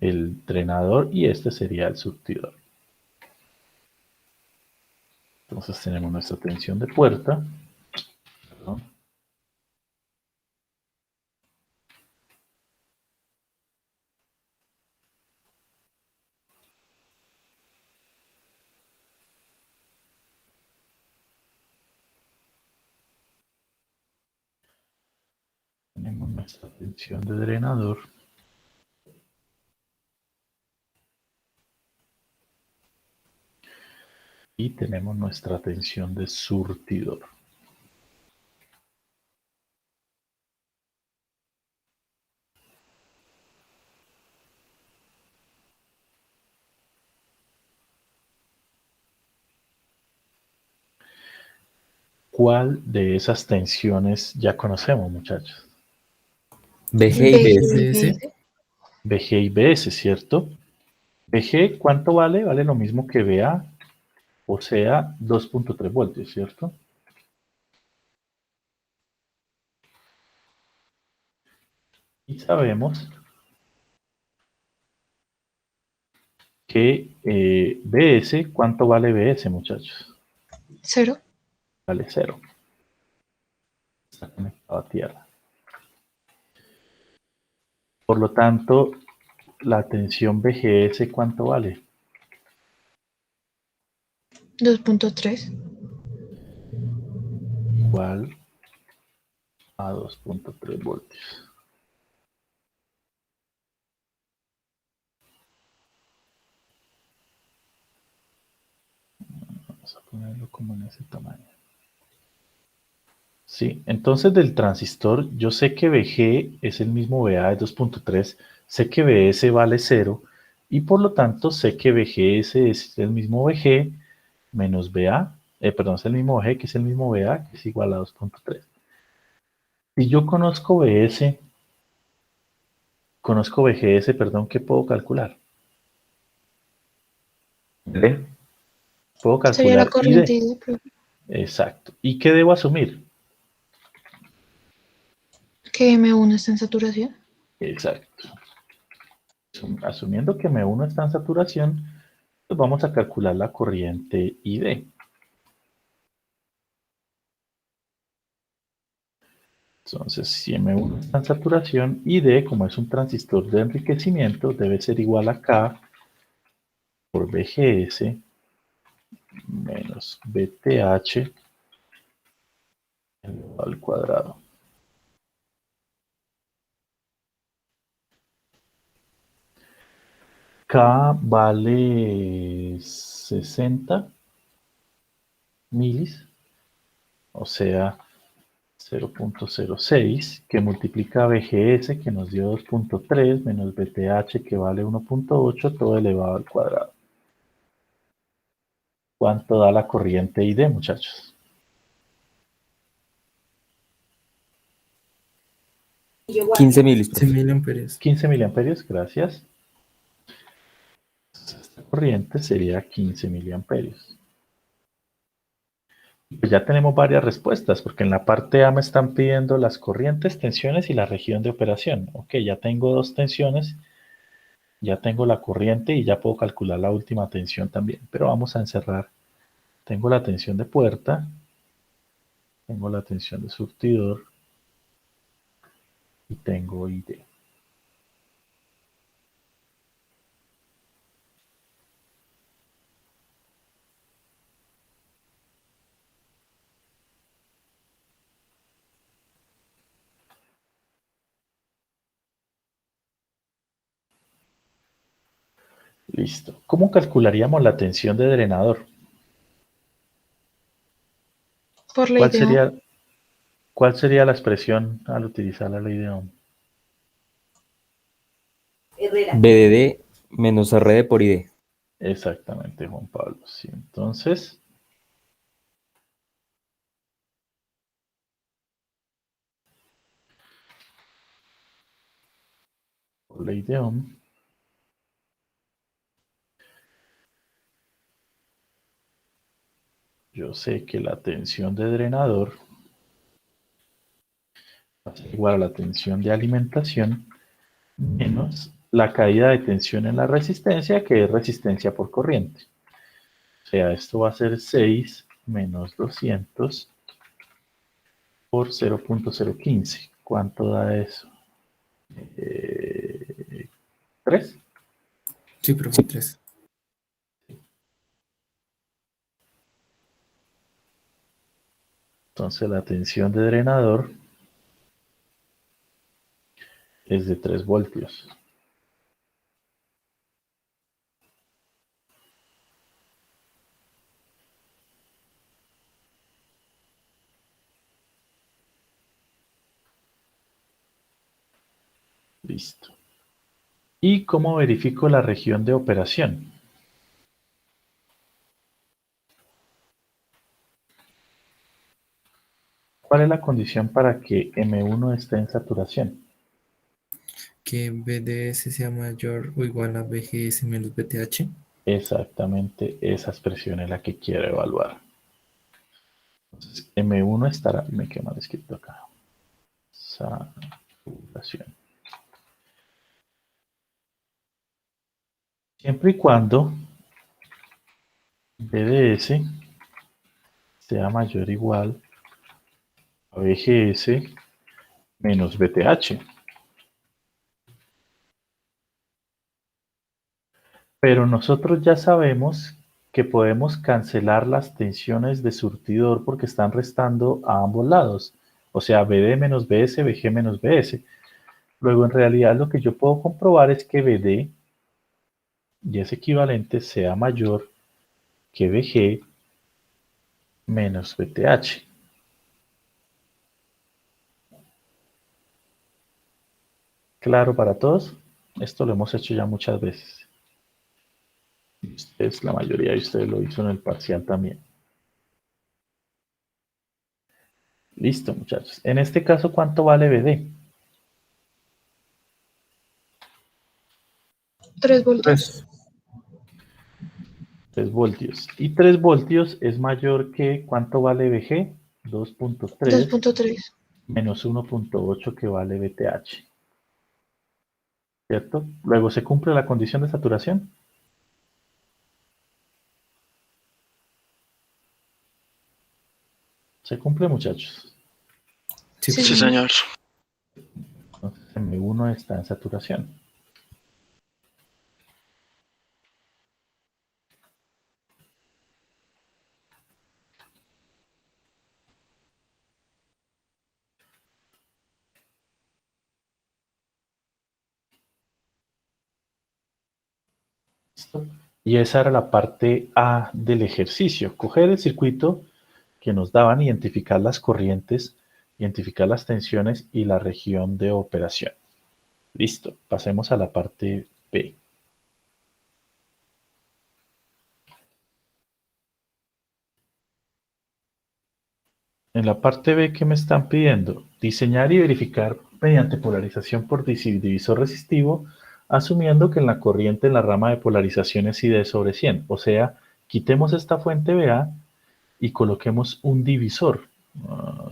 El drenador y este sería el surtidor. Entonces tenemos nuestra tensión de puerta. Perdón. Tenemos nuestra tensión de drenador. Y tenemos nuestra tensión de surtidor. ¿Cuál de esas tensiones ya conocemos, muchachos? BG y BS. BS. BG y BS, ¿cierto? BG, ¿cuánto vale? Vale lo mismo que BA, o sea, 2.3 voltios, ¿cierto? Y sabemos que BS, ¿cuánto vale BS, muchachos? 0. Vale 0. Está conectado a tierra. Por lo tanto, la tensión BGS, ¿cuánto vale? 2.3. Igual a 2.3 voltios. Vamos a ponerlo como en ese tamaño. Sí, entonces del transistor, yo sé que VG es el mismo VA de 2.3, sé que BS vale 0, y por lo tanto sé que VGS es el mismo VG menos VA, perdón, es el mismo VG que es el mismo VA, que es igual a 2.3. Si yo conozco VGS, perdón, ¿qué puedo calcular? ¿Vale? Puedo Sería la calcular corriente ID. ID, profe. Exacto. ¿Y qué debo asumir? Que M1 está en saturación. Exacto. Asumiendo que M1 está en saturación, pues vamos a calcular la corriente ID. Entonces, si M1 está en saturación, ID, como es un transistor de enriquecimiento, debe ser igual a K por VGS menos VTH elevado al cuadrado. K vale 60 milis, o sea, 0.06, que multiplica BGS, que nos dio 2.3, menos BTH, que vale 1.8, todo elevado al cuadrado. ¿Cuánto da la corriente ID, muchachos? 15 milis, 15 profe. miliamperios. 15 miliamperios, gracias. Esta corriente sería 15 miliamperios. Pues ya tenemos varias respuestas, porque en la parte A me están pidiendo las corrientes, tensiones y la región de operación. Ok, ya tengo dos tensiones, ya tengo la corriente y ya puedo calcular la última tensión también. Pero vamos a encerrar. Tengo la tensión de puerta, tengo la tensión de surtidor y tengo ID. Listo. ¿Cómo calcularíamos la tensión de drenador? Por ley ¿Cuál de Ohm. sería, cuál sería la expresión al utilizar la ley de Ohm? BDD menos RD por ID. Exactamente, Juan Pablo. Sí, entonces, por ley de Ohm, yo sé que la tensión de drenador va a ser igual a la tensión de alimentación menos la caída de tensión en la resistencia, que es resistencia por corriente. O sea, esto va a ser 6 menos 200 por 0.015. ¿Cuánto da eso? 3. Sí, profe, 3. Entonces la tensión de drenador es de 3 voltios. Listo. ¿Y cómo verifico la región de operación? ¿Cuál es la condición para que M1 esté en saturación? Que BDS sea mayor o igual a BGS menos BTH. Exactamente esa expresión es la que quiero evaluar. Entonces, M1 estará, me queda mal escrito acá, saturación. Siempre y cuando BDS sea mayor o igual a BGS menos BTH. Pero nosotros ya sabemos que podemos cancelar las tensiones de surtidor porque están restando a ambos lados. O sea, BD menos BS, BG menos BS. Luego, en realidad, lo que yo puedo comprobar es que BD y ese equivalente sea mayor que BG menos BTH. ¿Claro para todos? Esto lo hemos hecho ya muchas veces. Ustedes, la mayoría de ustedes lo hizo en el parcial también. Listo, muchachos. En este caso, ¿cuánto vale BD? 3 voltios. 3. 3 voltios. Y 3 voltios es mayor que, ¿cuánto vale BG? 2.3 2.3. menos 1.8 que vale BTH. ¿Cierto? Luego se cumple la condición de saturación. Se cumple, muchachos. Sí, Sí, Sí, profe. señor. señor. Entonces M1 está en saturación. ¿Listo? Y esa era la parte A del ejercicio. Coger el circuito que nos daban, identificar las corrientes, identificar las tensiones y la región de operación. Listo, pasemos a la parte B. En la parte B, ¿qué me están pidiendo? Diseñar y verificar mediante polarización por divisor resistivo, asumiendo que en la corriente en la rama de polarización es ID sobre 100. O sea, quitemos esta fuente BA y coloquemos un divisor.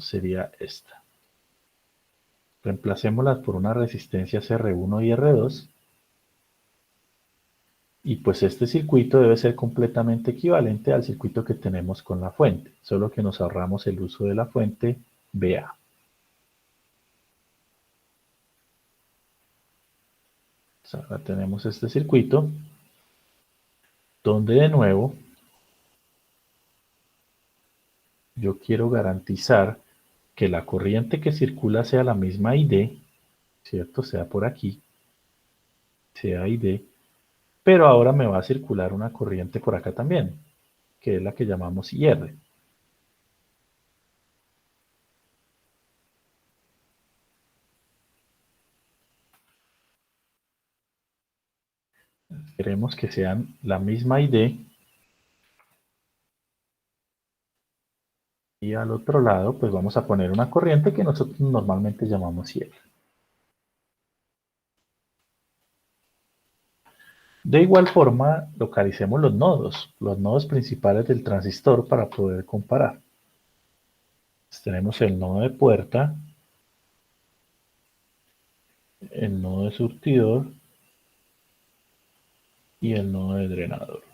Sería esta. Reemplacémoslas por una resistencia R1 y R2. Y pues este circuito debe ser completamente equivalente al circuito que tenemos con la fuente, solo que nos ahorramos el uso de la fuente BA. Ahora tenemos este circuito, donde de nuevo yo quiero garantizar que la corriente que circula sea la misma ID, ¿cierto? Sea por aquí, sea ID, pero ahora me va a circular una corriente por acá también, que es la que llamamos IR. Queremos que sean la misma ID. Y al otro lado, pues vamos a poner una corriente que nosotros normalmente llamamos IR. De igual forma, localicemos los nodos principales del transistor para poder comparar. Entonces, tenemos el nodo de puerta, el nodo de surtidor y el nodo de drenador.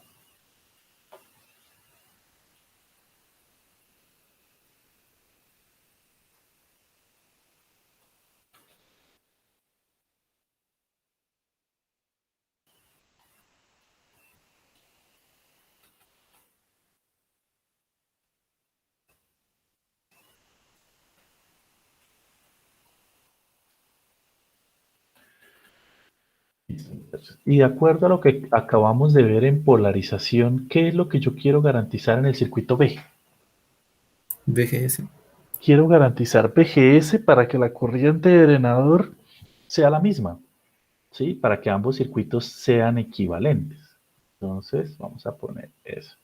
Y de acuerdo a lo que acabamos de ver en polarización, ¿qué es lo que yo quiero garantizar en el circuito B? VGS. Quiero garantizar VGS para que la corriente de drenador sea la misma, ¿sí? Para que ambos circuitos sean equivalentes. Entonces, vamos a poner eso.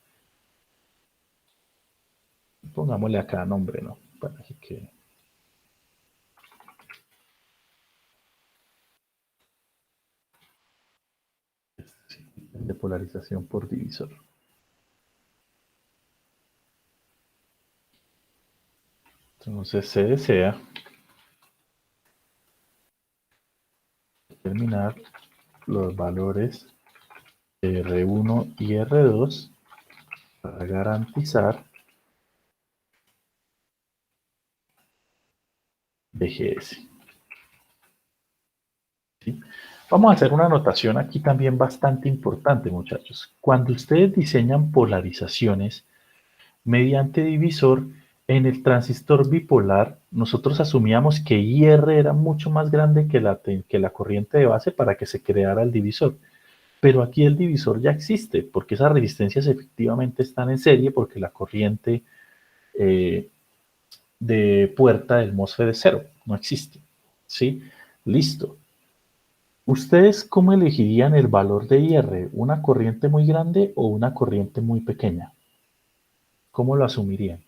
Pongámosle acá nombre, ¿no? Para que de polarización por divisor. Entonces se desea determinar los valores de R1 y R2 para garantizar VGS. ¿Sí? Vamos a hacer una anotación aquí también bastante importante, muchachos. Cuando ustedes diseñan polarizaciones mediante divisor, en el transistor bipolar, nosotros asumíamos que IR era mucho más grande que la corriente de base para que se creara el divisor. Pero aquí el divisor ya existe, porque esas resistencias efectivamente están en serie, porque la corriente de puerta del MOSFET es cero, no existe. ¿Sí? Listo. ¿Ustedes cómo elegirían el valor de IR? ¿Una corriente muy grande o una corriente muy pequeña? ¿Cómo lo asumirían?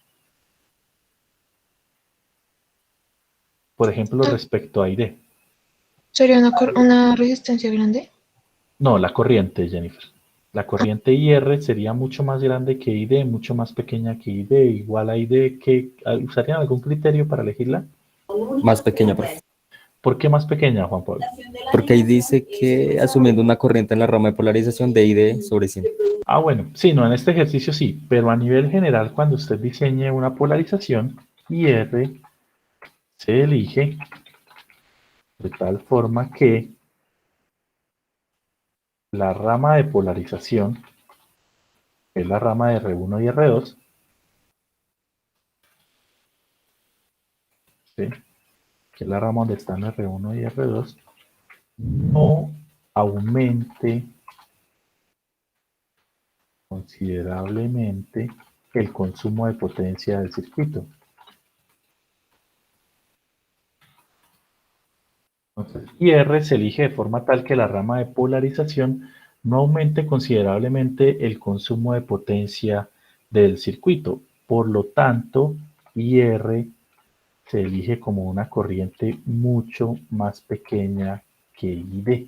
Por ejemplo, respecto a ID. ¿Sería una resistencia grande? No, la corriente, Jennifer. La corriente IR sería mucho más grande que ID, mucho más pequeña que ID, igual a ID. ¿Usarían algún criterio para elegirla? Más pequeña, profe. ¿Por qué más pequeña, Juan Pablo? Porque ahí dice que asumiendo una corriente en la rama de polarización de ID sobre 100. Ah, bueno, sí, no, en este ejercicio sí, pero a nivel general, cuando usted diseñe una polarización, IR se elige de tal forma que la rama de polarización, que es la rama de R1 y R2, ¿sí? Que es la rama donde están R1 y R2, no aumente considerablemente el consumo de potencia del circuito. Entonces, IR se elige de forma tal que la rama de polarización no aumente considerablemente el consumo de potencia del circuito. Por lo tanto, IR se elige como una corriente mucho más pequeña que ID.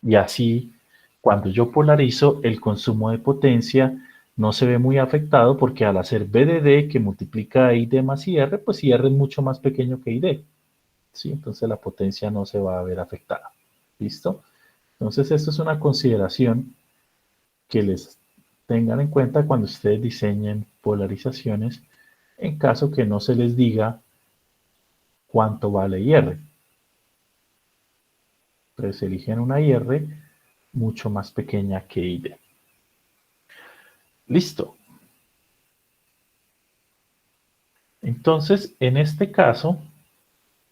Y así, cuando yo polarizo, el consumo de potencia no se ve muy afectado porque al hacer VDD que multiplica ID más IR, pues IR es mucho más pequeño que ID. ¿Sí? Entonces la potencia no se va a ver afectada. ¿Listo? Entonces esto es una consideración que les tengan en cuenta cuando ustedes diseñen polarizaciones en caso que no se les diga cuánto vale IR. Entonces eligen una IR mucho más pequeña que ID. Listo. Entonces, en este caso,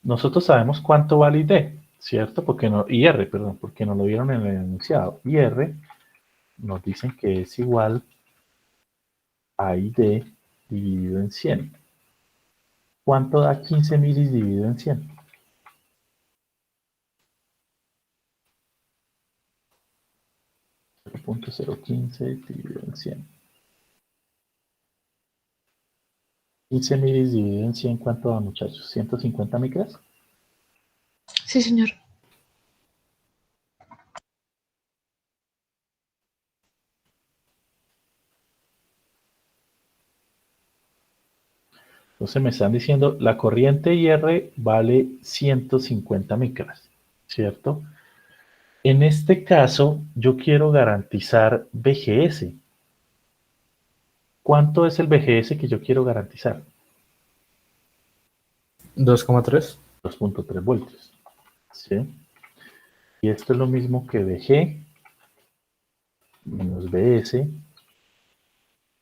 nosotros sabemos cuánto vale ID, ¿cierto? Porque no, IR, perdón, porque nos lo dieron en el enunciado. IR nos dicen que es igual a ID dividido en 100. ¿Cuánto da 15 milis dividido en 100? 0.015 dividido en 100. 15 milis dividido en 100, ¿cuánto da, muchachos? ¿150 micras? Sí, señor. Entonces me están diciendo, la corriente IR vale 150 micras, ¿cierto? En este caso, yo quiero garantizar VGS. ¿Cuánto es el VGS que yo quiero garantizar? 2,3. 2.3 voltios. ¿Sí? Y esto es lo mismo que VG menos VS,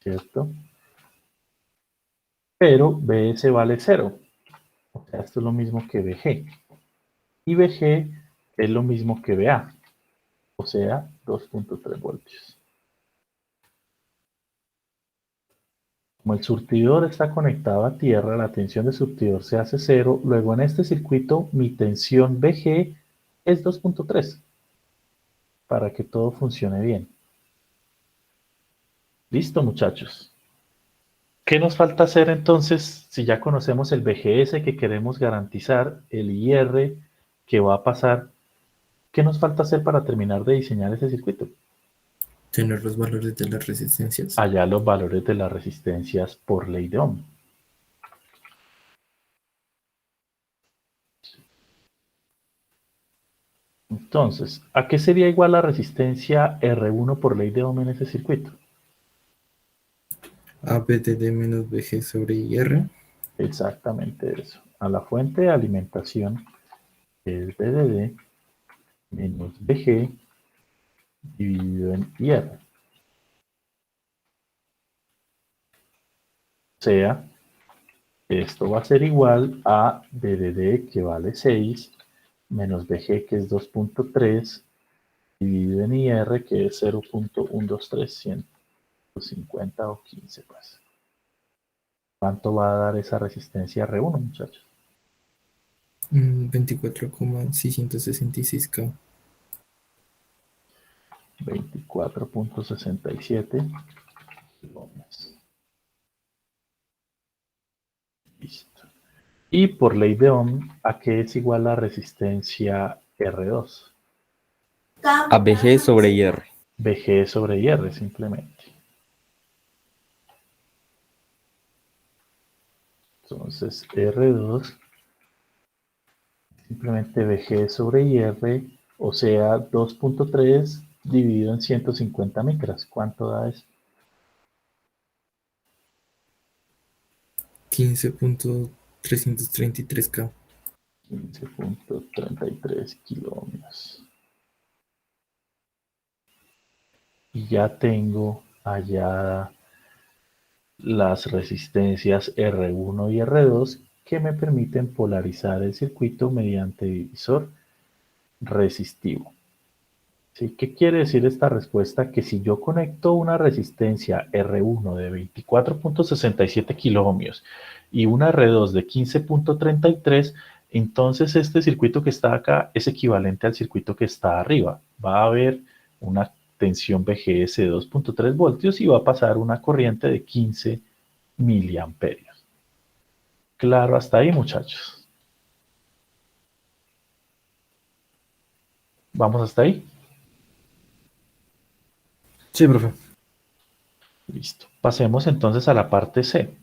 ¿cierto? Pero VS vale 0. O sea, esto es lo mismo que VG. Y VG es lo mismo que VA. O sea, 2.3 voltios. Como el surtidor está conectado a tierra, la tensión del surtidor se hace 0. Luego en este circuito mi tensión VG es 2.3 para que todo funcione bien. Listo, muchachos. ¿Qué nos falta hacer entonces si ya conocemos el VGS que queremos garantizar, el IR que va a pasar? ¿Qué nos falta hacer para terminar de diseñar ese circuito? Tener los valores de las resistencias. Allá los valores de las resistencias por ley de Ohm. Entonces, ¿a qué sería igual la resistencia R1 por ley de Ohm en ese circuito? ABDD menos BG sobre IR. Exactamente eso. A la fuente de alimentación, que es VDD menos VG dividido en IR. O sea, esto va a ser igual a VDD, que vale 6, menos VG, que es 2.3, dividido en IR, que es 0.12350 o 15, pues. ¿Cuánto va a dar esa resistencia R1, muchachos? 24,666 K. 24.67 ohms. Listo. Y por ley de Ohm, ¿a qué es igual la resistencia R2? A VG sobre IR. VG sobre IR, simplemente. Entonces, R2, simplemente VG sobre IR, o sea, 2.3 dividido en 150 micras. ¿Cuánto da eso? 15,333 K. 15.33 kilómetros. Y ya tengo allá las resistencias R1 y R2 que me permiten polarizar el circuito mediante divisor resistivo. ¿Sí? ¿Qué quiere decir esta respuesta? Que si yo conecto una resistencia R1 de 24.67 kiloohmios y una R2 de 15.33, entonces este circuito que está acá es equivalente al circuito que está arriba. Va a haber una tensión VGS de 2.3 voltios y va a pasar una corriente de 15 miliamperios. Claro, hasta ahí, muchachos. ¿Vamos hasta ahí? Sí, profe. Listo. Pasemos entonces a la parte C.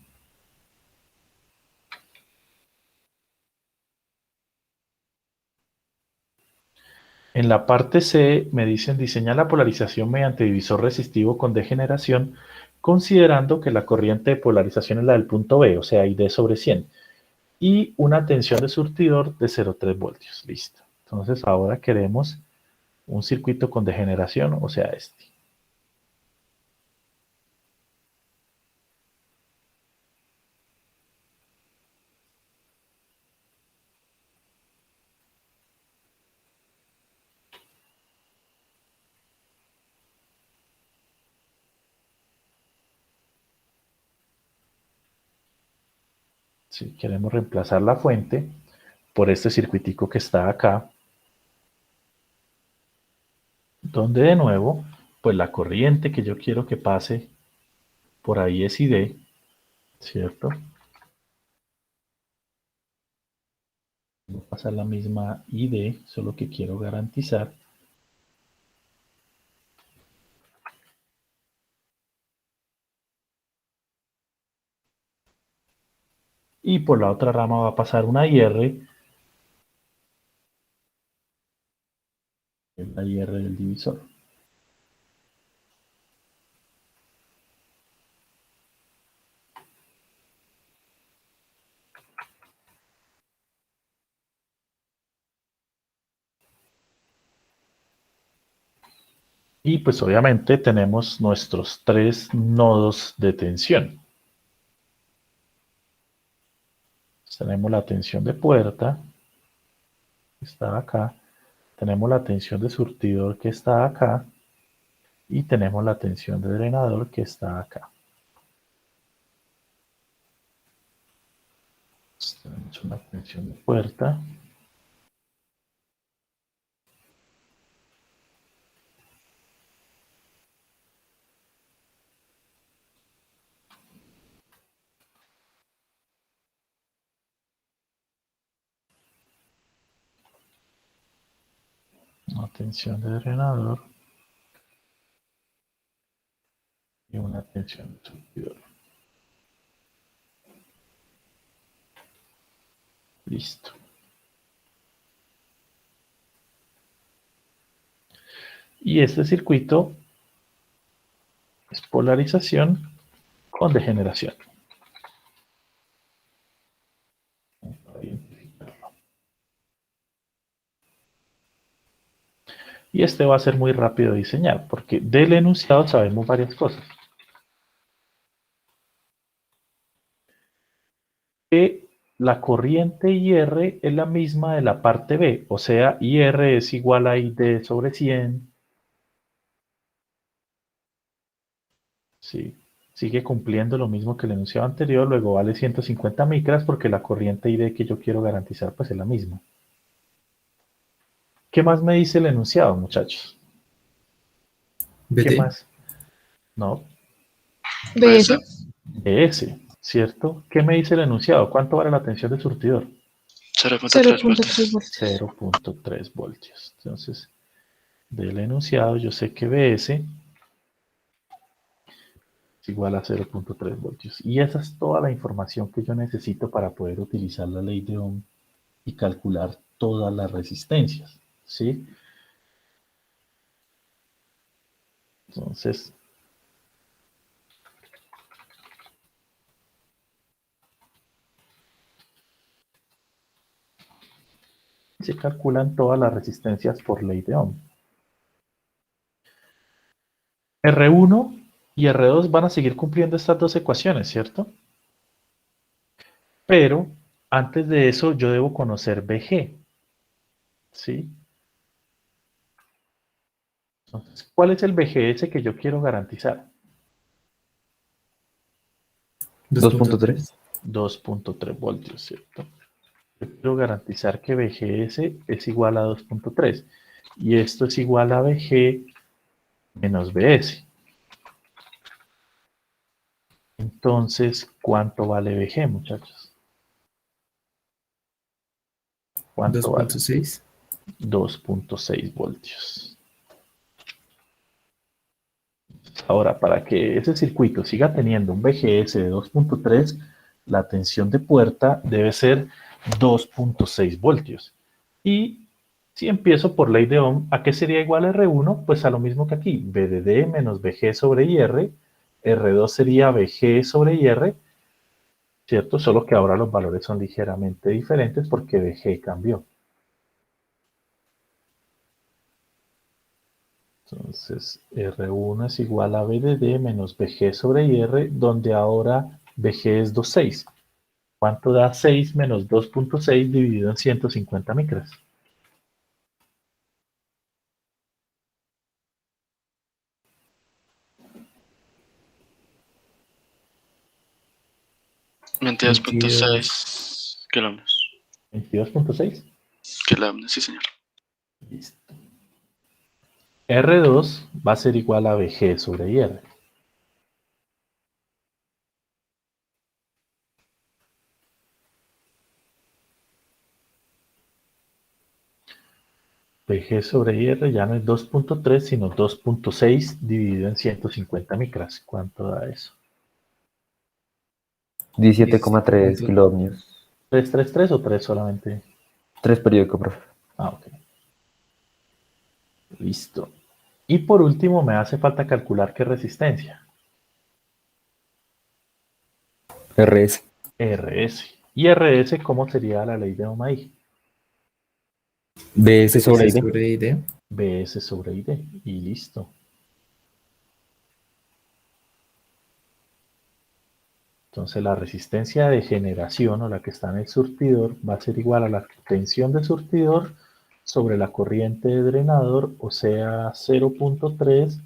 En la parte C me dicen diseña la polarización mediante divisor resistivo con degeneración, considerando que la corriente de polarización es la del punto B, o sea, ID sobre 100, y una tensión de surtidor de 0,3 voltios. Listo. Entonces ahora queremos un circuito con degeneración, o sea, este. Si queremos reemplazar la fuente por este circuitico que está acá, donde de nuevo, pues la corriente que yo quiero que pase por ahí es ID, ¿cierto? Voy a pasar la misma ID, solo que quiero garantizar. Y por la otra rama va a pasar una IR, que es la IR del divisor. Y pues obviamente tenemos nuestros 3 nodos de tensión. Tenemos la tensión de puerta, que está acá. Tenemos la tensión de surtidor, que está acá. Y tenemos la tensión de drenador, que está acá. Tenemos una tensión de puerta. Una tensión de drenador. Y una tensión de surtidor. Listo. Y este circuito es polarización con degeneración. Y este va a ser muy rápido de diseñar, porque del enunciado sabemos varias cosas. Que la corriente IR es la misma de la parte B, o sea, IR es igual a ID sobre 100. Sí, sigue cumpliendo lo mismo que el enunciado anterior, luego vale 150 micras porque la corriente ID que yo quiero garantizar pues es la misma. ¿Qué más me dice el enunciado, muchachos? ¿Qué BT. más? No, BS. ES, ¿cierto? ¿Qué me dice el enunciado? ¿Cuánto vale la tensión de surtidor? 0.3 voltios. 0.3 voltios. 0.3 voltios. Entonces, del enunciado yo sé que BS es igual a 0.3 voltios. Y esa es toda la información que yo necesito para poder utilizar la ley de Ohm y calcular todas las resistencias, ¿sí? Entonces, se calculan todas las resistencias por ley de Ohm. R1 y R2 van a seguir cumpliendo estas dos ecuaciones, ¿cierto? Pero antes de eso yo debo conocer BG, ¿sí? Entonces, ¿cuál es el VGS que yo quiero garantizar? 2.3. 2.3 voltios, ¿cierto? Yo quiero garantizar que VGS es igual a 2.3 y esto es igual a VG menos VS. Entonces, ¿cuánto vale VG, muchachos? ¿Cuánto vale? 2.6. 2.6 voltios. Ahora, para que ese circuito siga teniendo un VGS de 2.3, la tensión de puerta debe ser 2.6 voltios. Y si empiezo por ley de Ohm, ¿a qué sería igual R1? Pues a lo mismo que aquí, VDD menos VG sobre IR, R2 sería VG sobre IR, ¿cierto? Solo que ahora los valores son ligeramente diferentes porque VG cambió. Entonces, R1 es igual a VDD menos VG sobre IR, donde ahora VG es 2.6. ¿Cuánto da 6 menos 2.6 dividido en 150 micras? Veintidós punto 22. seis kilómetros. 22.6. Kilómetros, sí, señor. Listo. R2 va a ser igual a VG sobre IR. VG sobre IR ya no es 2.3, sino 2.6 dividido en 150 micras. ¿Cuánto da eso? 17,3 17. kiloohmios. ¿333 o 3 solamente? 3 periódico, profe. Ah, ok. Listo. Y por último me hace falta calcular qué resistencia. RS. RS. ¿Y RS cómo sería la ley de Ohm ahí? BS sobre BS ID. sobre ID. BS sobre ID. Y listo. Entonces la resistencia de generación o la que está en el surtidor va a ser igual a la tensión de surtidor sobre la corriente de drenador, o sea 0.3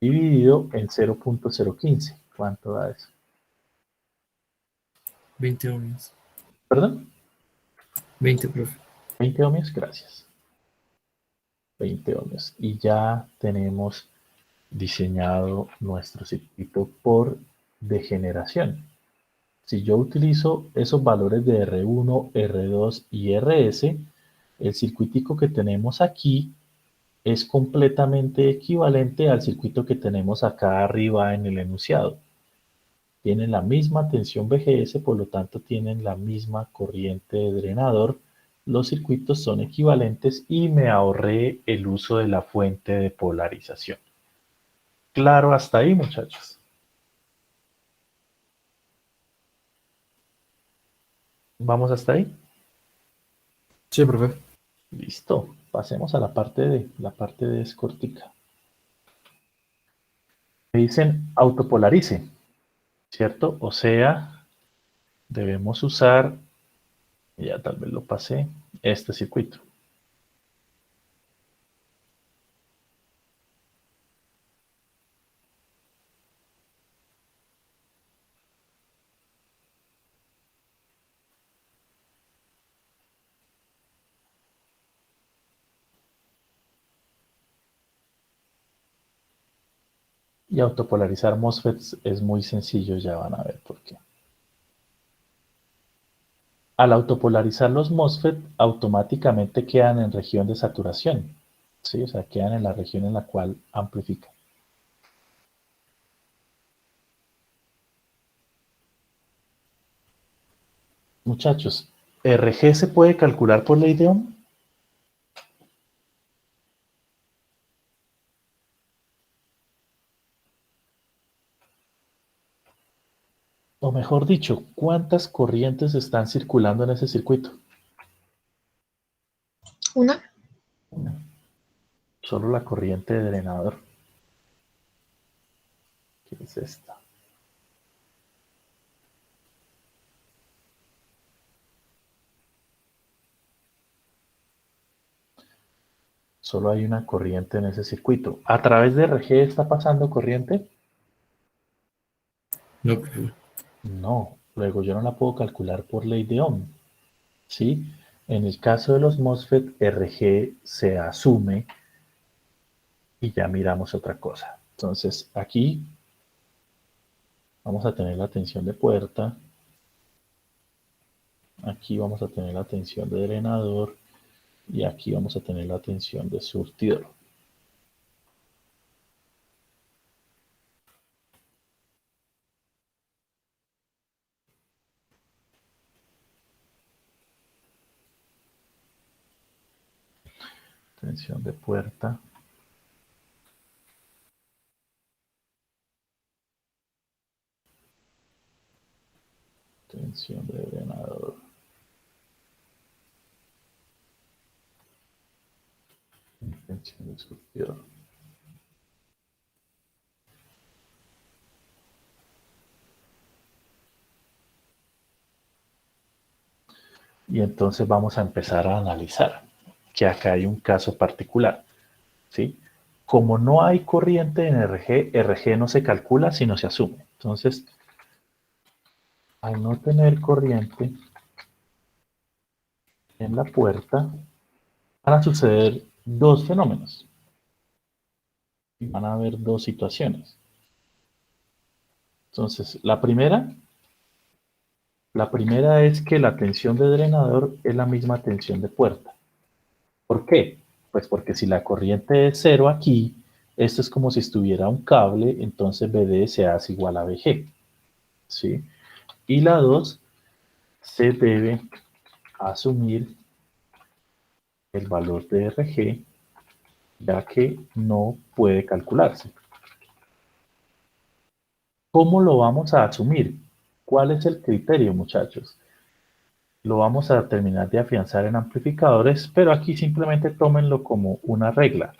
dividido en 0.015. ¿Cuánto da eso? 20 ohmios. ¿Perdón? 20, profe. 20 ohmios, gracias. 20 ohmios. Y ya tenemos diseñado nuestro circuito por degeneración. Si yo utilizo esos valores de R1, R2 y RS, el circuitico que tenemos aquí es completamente equivalente al circuito que tenemos acá arriba en el enunciado. Tienen la misma tensión VGS, por lo tanto tienen la misma corriente de drenador. Los circuitos son equivalentes y me ahorré el uso de la fuente de polarización. Claro, hasta ahí, muchachos. ¿Vamos hasta ahí? Sí, profe. Listo. Pasemos a la parte de escortica. Me dicen autopolarice, ¿cierto? O sea, debemos usar, ya tal vez lo pasé, este circuito. Y autopolarizar MOSFETs es muy sencillo, ya van a ver por qué. Al autopolarizar los MOSFET, automáticamente quedan en región de saturación, ¿sí? O sea, quedan en la región en la cual amplifican. Muchachos, ¿RG se puede calcular por ley de Ohm? O mejor dicho, ¿cuántas corrientes están circulando en ese circuito? Una. Una. Solo la corriente de drenador, que es esta. Solo hay una corriente en ese circuito. ¿A través de RG está pasando corriente? No, profe. No. Luego yo no la puedo calcular por ley de Ohm. ¿Sí? En el caso de los MOSFET, RG se asume y ya miramos otra cosa. Entonces, aquí vamos a tener la tensión de puerta. Aquí vamos a tener la tensión de drenador. Y aquí vamos a tener la tensión de surtidor. Tensión de puerta. Tensión de drenador. Tensión de surtidor. Y entonces vamos a empezar a analizar que acá hay un caso particular, ¿sí? Como no hay corriente en RG, RG no se calcula sino se asume. Entonces, al no tener corriente en la puerta, van a suceder dos fenómenos. Van a haber dos situaciones. Entonces, la primera es que la tensión de drenador es la misma tensión de puerta. ¿Por qué? Pues porque si la corriente es cero aquí, esto es como si estuviera un cable, entonces BD se hace igual a BG. ¿Sí? Y la 2, se debe asumir el valor de RG, ya que no puede calcularse. ¿Cómo lo vamos a asumir? ¿Cuál es el criterio, muchachos? Lo vamos a terminar de afianzar en amplificadores, pero aquí simplemente tómenlo como una regla.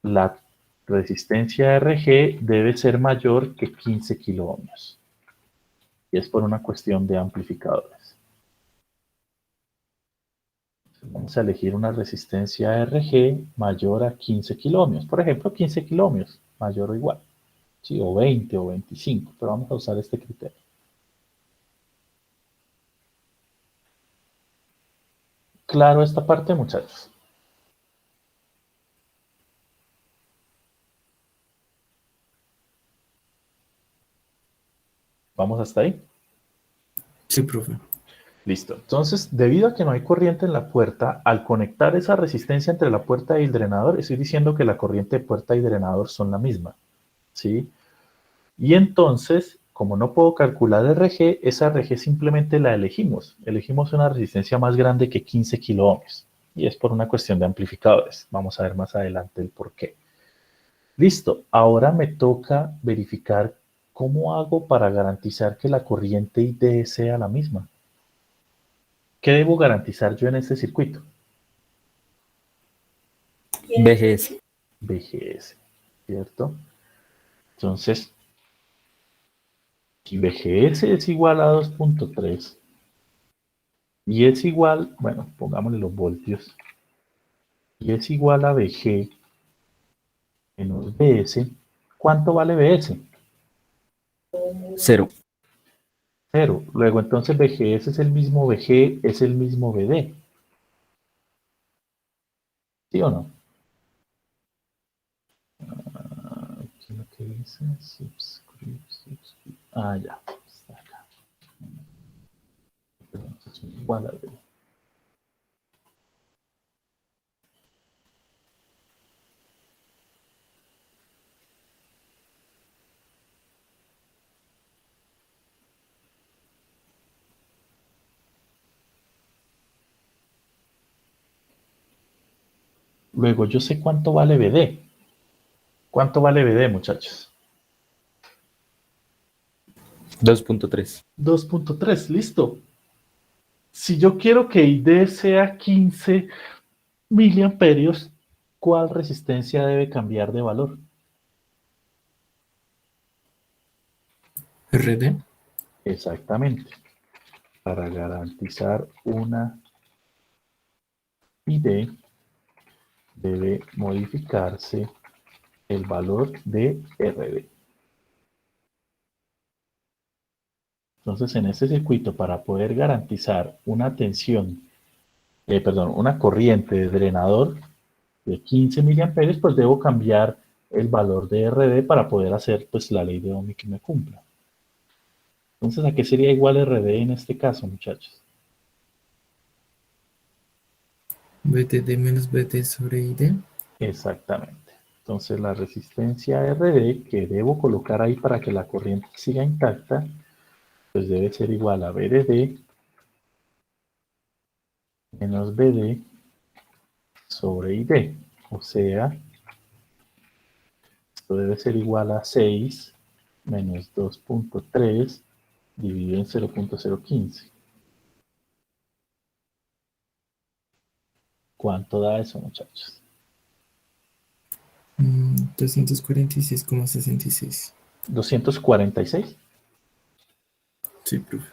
La resistencia RG debe ser mayor que 15 kiloohmios. Y es por una cuestión de amplificadores. Vamos a elegir una resistencia RG mayor a 15 kiloohmios. Por ejemplo, 15 kiloohmios, mayor o igual. Sí, o 20 o 25, pero vamos a usar este criterio. Claro esta parte, muchachos. ¿Vamos hasta ahí? Sí, profe. Listo. Entonces, debido a que no hay corriente en la puerta, al conectar esa resistencia entre la puerta y el drenador, estoy diciendo que la corriente de puerta y drenador son la misma. ¿Sí? Y entonces, como no puedo calcular RG, esa RG simplemente la elegimos. Elegimos una resistencia más grande que 15 kiloohmios. Y es por una cuestión de amplificadores. Vamos a ver más adelante el por qué. Listo. Ahora me toca verificar cómo hago para garantizar que la corriente ID sea la misma. ¿Qué debo garantizar yo en este circuito? BGS. BGS, ¿cierto? Entonces, si BGS es igual a 2.3 y es igual, bueno, pongámosle los voltios, y es igual a BG menos BS, ¿cuánto vale BS? 0. 0. Luego entonces BGS es el mismo BG, es el mismo BD. ¿Sí o no? Aquí lo que dice, subscribe. Ah, ya, está acá. Entonces, igual a BD. Luego yo sé cuánto vale BD. ¿Cuánto vale BD, muchachos? 2.3. 2.3, listo. Si yo quiero que ID sea 15 miliamperios, ¿cuál resistencia debe cambiar de valor? RD. Exactamente. Para garantizar una ID debe modificarse el valor de RD. Entonces, en este circuito, para poder garantizar una tensión, una corriente de drenador de 15 miliamperios, pues debo cambiar el valor de RD para poder hacer pues la ley de Ohm que me cumpla. Entonces, ¿a qué sería igual RD en este caso, muchachos? BTD menos BT sobre ID. Exactamente. Entonces, la resistencia RD que debo colocar ahí para que la corriente siga intacta, pues debe ser igual a VDD menos BD sobre ID. O sea, esto debe ser igual a 6 menos 2.3 dividido en 0.015. ¿Cuánto da eso, muchachos? 246,66. 246. Sí, profe.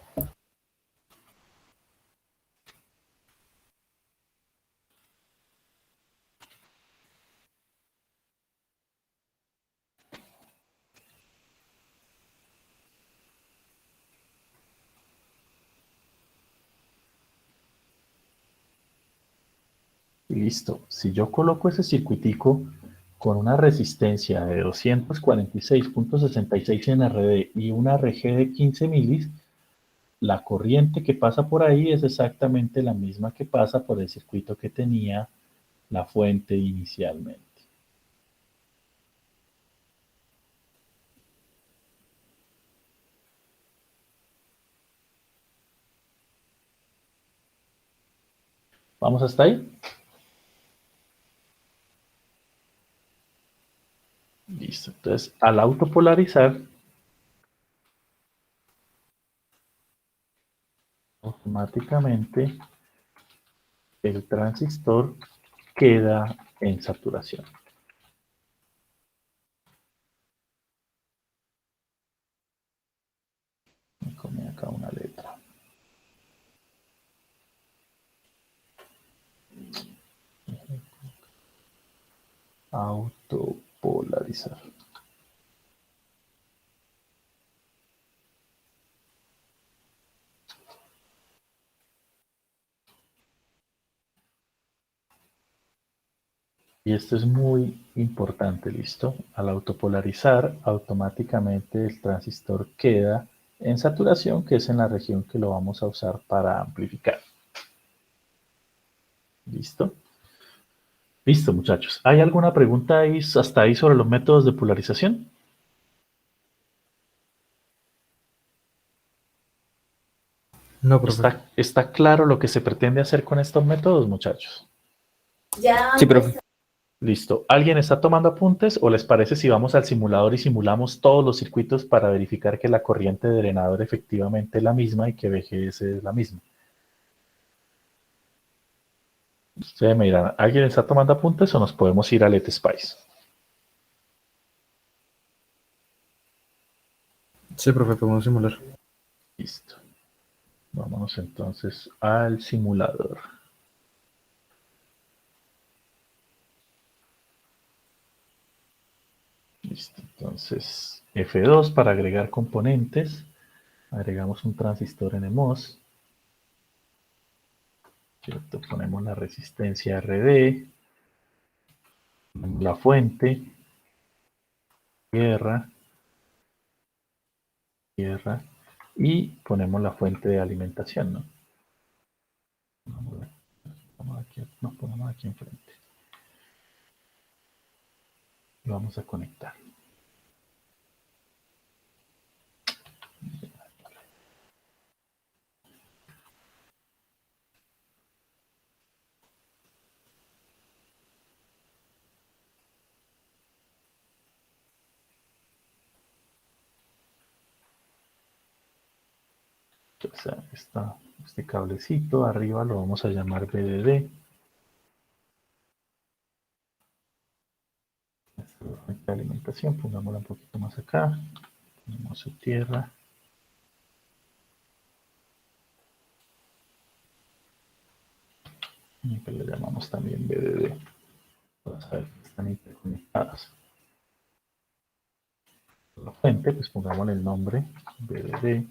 Y listo. Si yo coloco ese circuitico con una resistencia de 246.66 en RD y una RG de 15 milis, la corriente que pasa por ahí es exactamente la misma que pasa por el circuito que tenía la fuente inicialmente. ¿Vamos hasta ahí? Listo. Entonces, al autopolarizar, automáticamente el transistor queda en saturación. Me comí acá una letra. Autopolarizar. Y esto es muy importante, ¿listo? Al autopolarizar, automáticamente el transistor queda en saturación, que es en la región que lo vamos a usar para amplificar. ¿Listo? Listo, muchachos. ¿Hay alguna pregunta ahí, hasta ahí sobre los métodos de polarización? No, profe. ¿Está claro lo que se pretende hacer con estos métodos, muchachos? Sí, profe. Listo. ¿Alguien está tomando apuntes o les parece si vamos al simulador y simulamos todos los circuitos para verificar que la corriente de drenador efectivamente es la misma y que VGS es la misma? Ustedes me dirán, ¿alguien está tomando apuntes o nos podemos ir a Let Spice? Sí, profe, podemos simular. Listo. Vámonos entonces al simulador. Listo. Entonces, F2 para agregar componentes. Agregamos un transistor NMOS. ¿Cierto? Ponemos la resistencia RD. Ponemos la fuente. Tierra. Tierra. Y ponemos la fuente de alimentación, ¿no? Ponemos aquí enfrente. Y vamos a conectar. Entonces, este cablecito arriba lo vamos a llamar BDD. Esta es la fuente de alimentación, pongámosla un poquito más acá. Ponemos su tierra. Y que le llamamos también BDD. Vamos a ver que están interconectadas. La fuente, pues pongámosle el nombre BBB.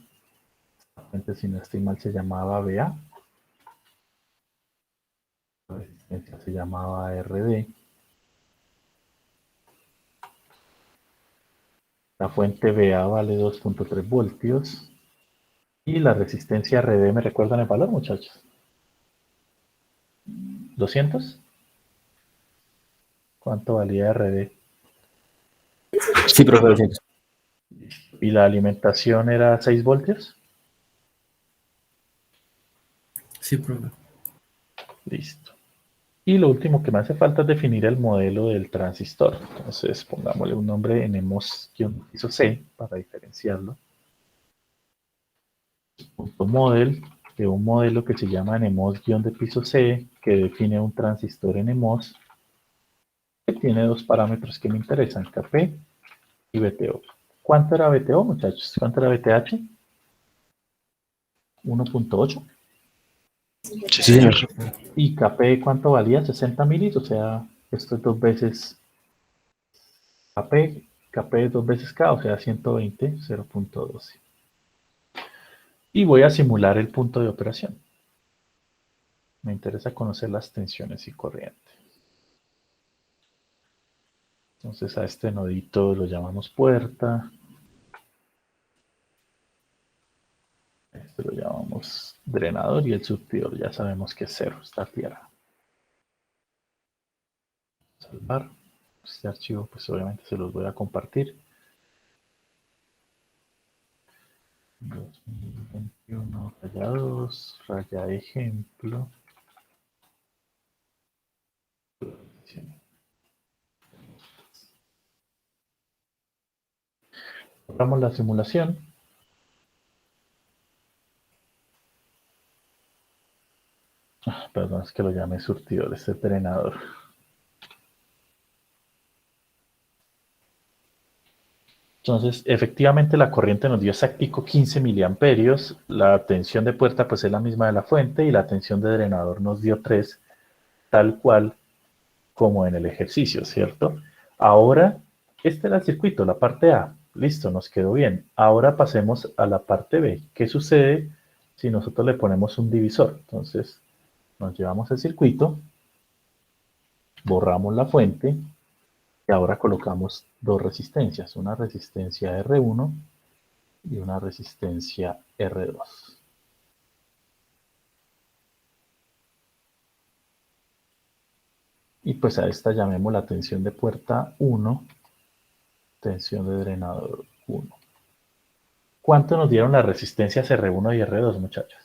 La fuente, si no estoy mal, se llamaba BA. La resistencia se llamaba RD. La fuente BA vale 2.3 voltios. Y la resistencia RD, ¿me recuerdan el valor, muchachos? ¿200? ¿Cuánto valía RD? Sí, profe, 200. ¿Y la alimentación era 6 voltios? Sí, profe. Listo. Y lo último que me hace falta es definir el modelo del transistor. Entonces pongámosle un nombre en EMOS-C para diferenciarlo. Punto model de un modelo que se llama NMOS- piso C, que define un transistor NMOS, que tiene dos parámetros que me interesan, Kp y VTO. ¿Cuánto era VTO, muchachos? ¿Cuánto era VTH? 1.8. Sí, Sí, señor. señor. ¿Y Kp cuánto valía? 60 milis, o sea, esto es 2 veces Kp es 2 veces K, o sea, 120, 0.12. Y voy a simular el punto de operación. Me interesa conocer las tensiones y corriente. Entonces a este nodito lo llamamos puerta. A este lo llamamos drenador y el surtidor ya sabemos que es cero, está a tierra. Salvar. Este archivo pues obviamente se los voy a compartir. 2021, raya 2, raya ejemplo. Cerramos la simulación. Perdón, es que lo llamé surtidor, este drenador. Entonces, efectivamente la corriente nos dio exactico 15 miliamperios, la tensión de puerta pues es la misma de la fuente y la tensión de drenador nos dio 3, tal cual como en el ejercicio, ¿cierto? Ahora, este era el circuito, la parte A, listo, nos quedó bien. Ahora pasemos a la parte B. ¿Qué sucede si nosotros le ponemos un divisor? Entonces, nos llevamos el circuito, borramos la fuente, y ahora colocamos dos resistencias, una resistencia R1 y una resistencia R2. Y pues a esta llamemos la tensión de puerta 1, tensión de drenador 1. ¿Cuánto nos dieron las resistencias R1 y R2, muchachos?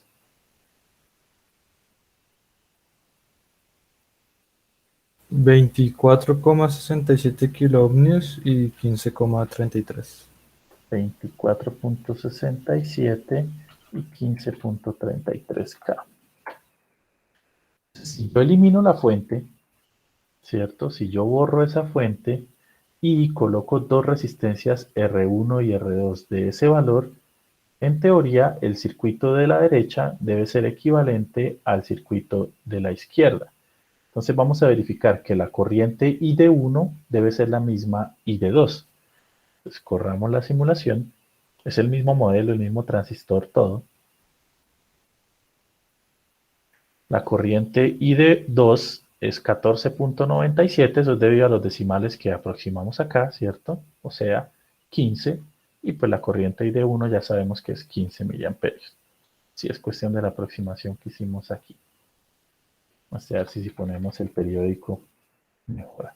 $24,67 kiloohmios y 15,33. 24.67 y 15.33K. Si yo elimino la fuente, ¿cierto? Si yo borro esa fuente y coloco dos resistencias R1 y R2 de ese valor, en teoría el circuito de la derecha debe ser equivalente al circuito de la izquierda. Entonces vamos a verificar que la corriente I de 1 debe ser la misma I de 2. Pues corramos la simulación. Es el mismo modelo, el mismo transistor, todo. La corriente I de 2 es 14.97, eso es debido a los decimales que aproximamos acá, ¿cierto? O sea, 15, y pues la corriente I de 1 ya sabemos que es 15 miliamperios. Si es cuestión de la aproximación que hicimos aquí. Vamos a ver si ponemos el periódico mejora.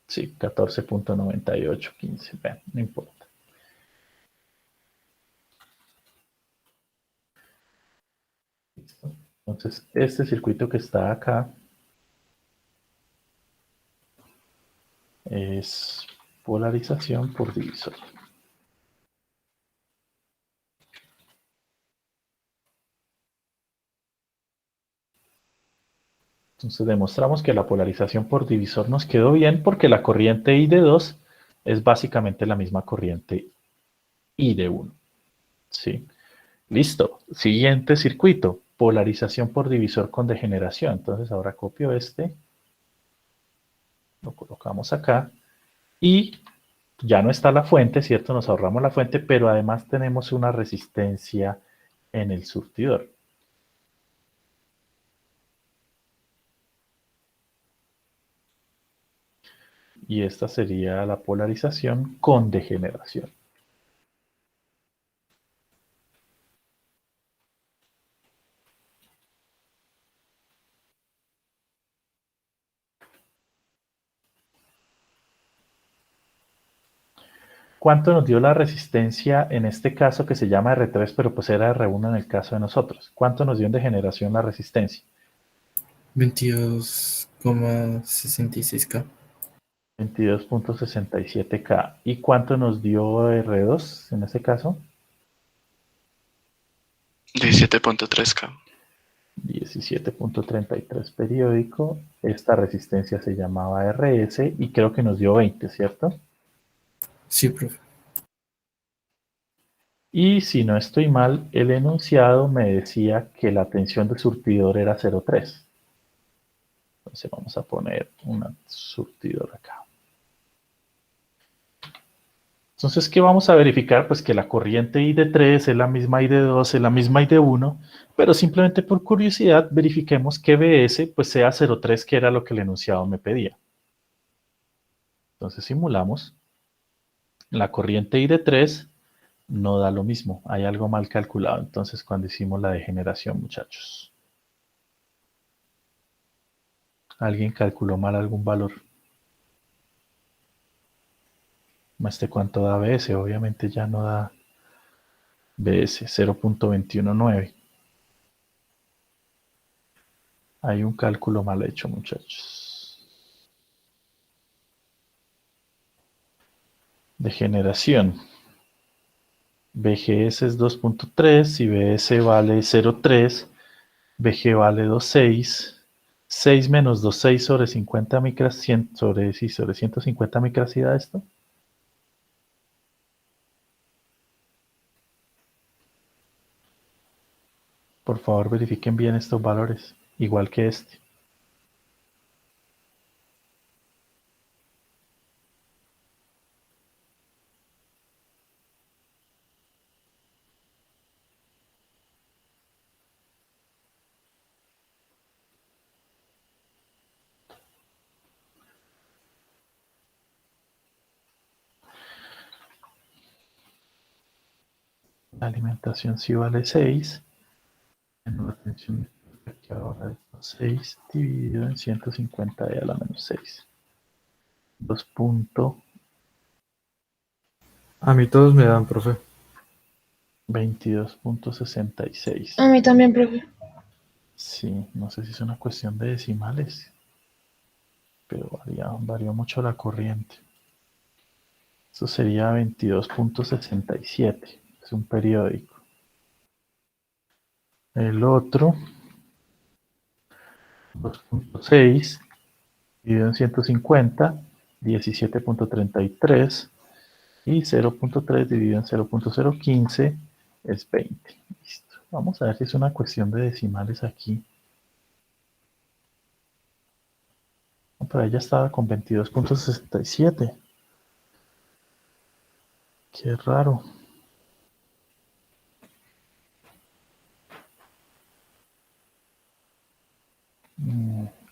Sí, 14.98, 15, bueno, no importa. Listo. Entonces, este circuito que está acá es polarización por divisor. Entonces demostramos que la polarización por divisor nos quedó bien porque la corriente I de 2 es básicamente la misma corriente I de 1. ¿Sí? Listo. Siguiente circuito. polarización por divisor con degeneración. Entonces ahora copio este, lo colocamos acá y ya no está la fuente, ¿cierto? Nos ahorramos la fuente, pero además tenemos una resistencia en el surtidor. Y esta sería la polarización con degeneración. ¿Cuánto nos dio la resistencia en este caso que se llama R3, pero pues era R1 en el caso de nosotros? ¿Cuánto nos dio en degeneración la resistencia? 22,66K. 22.67K. ¿Y cuánto nos dio R2 en este caso? 17.3K. 17.33 periódico. Esta resistencia se llamaba RS y creo que nos dio 20, ¿cierto? Sí, profe. Y si no estoy mal, el enunciado me decía que la tensión del surtidor era 0,3. Entonces vamos a poner un surtidor acá. Entonces, ¿qué vamos a verificar? Pues que la corriente I de 3 es la misma I de 2, es la misma I de 1, pero simplemente por curiosidad verifiquemos que BS pues sea 0,3, que era lo que el enunciado me pedía. Entonces simulamos. La corriente I de 3 no da lo mismo, hay algo mal calculado. Entonces cuando hicimos la degeneración, muchachos, ¿alguien calculó mal algún valor? ¿Cuánto da BS? Obviamente ya no da BS, 0.219. Hay un cálculo mal hecho, muchachos. Degeneración. BGS es 2.3, si BS vale 0.3, BG vale 2.6, 6 menos 2.6 sobre 50 micras, sobre 150 micras, ¿sí da esto? Por favor, verifiquen bien estos valores, igual que este. La alimentación sí vale 6. La tensión que ahora es 6 dividido en 150 a la menos 6. 2.22.66. A mí todos me dan, profe. A mí también, profe. Sí, no sé si es una cuestión de decimales, pero varió mucho la corriente. Eso sería 22.67. Es un periódico. El otro, 2.6 dividido en 150, 17.33. Y 0.3 dividido en 0.015 es 20. Listo. Vamos a ver si es una cuestión de decimales aquí. No, pero ella estaba con 22.67. Qué raro.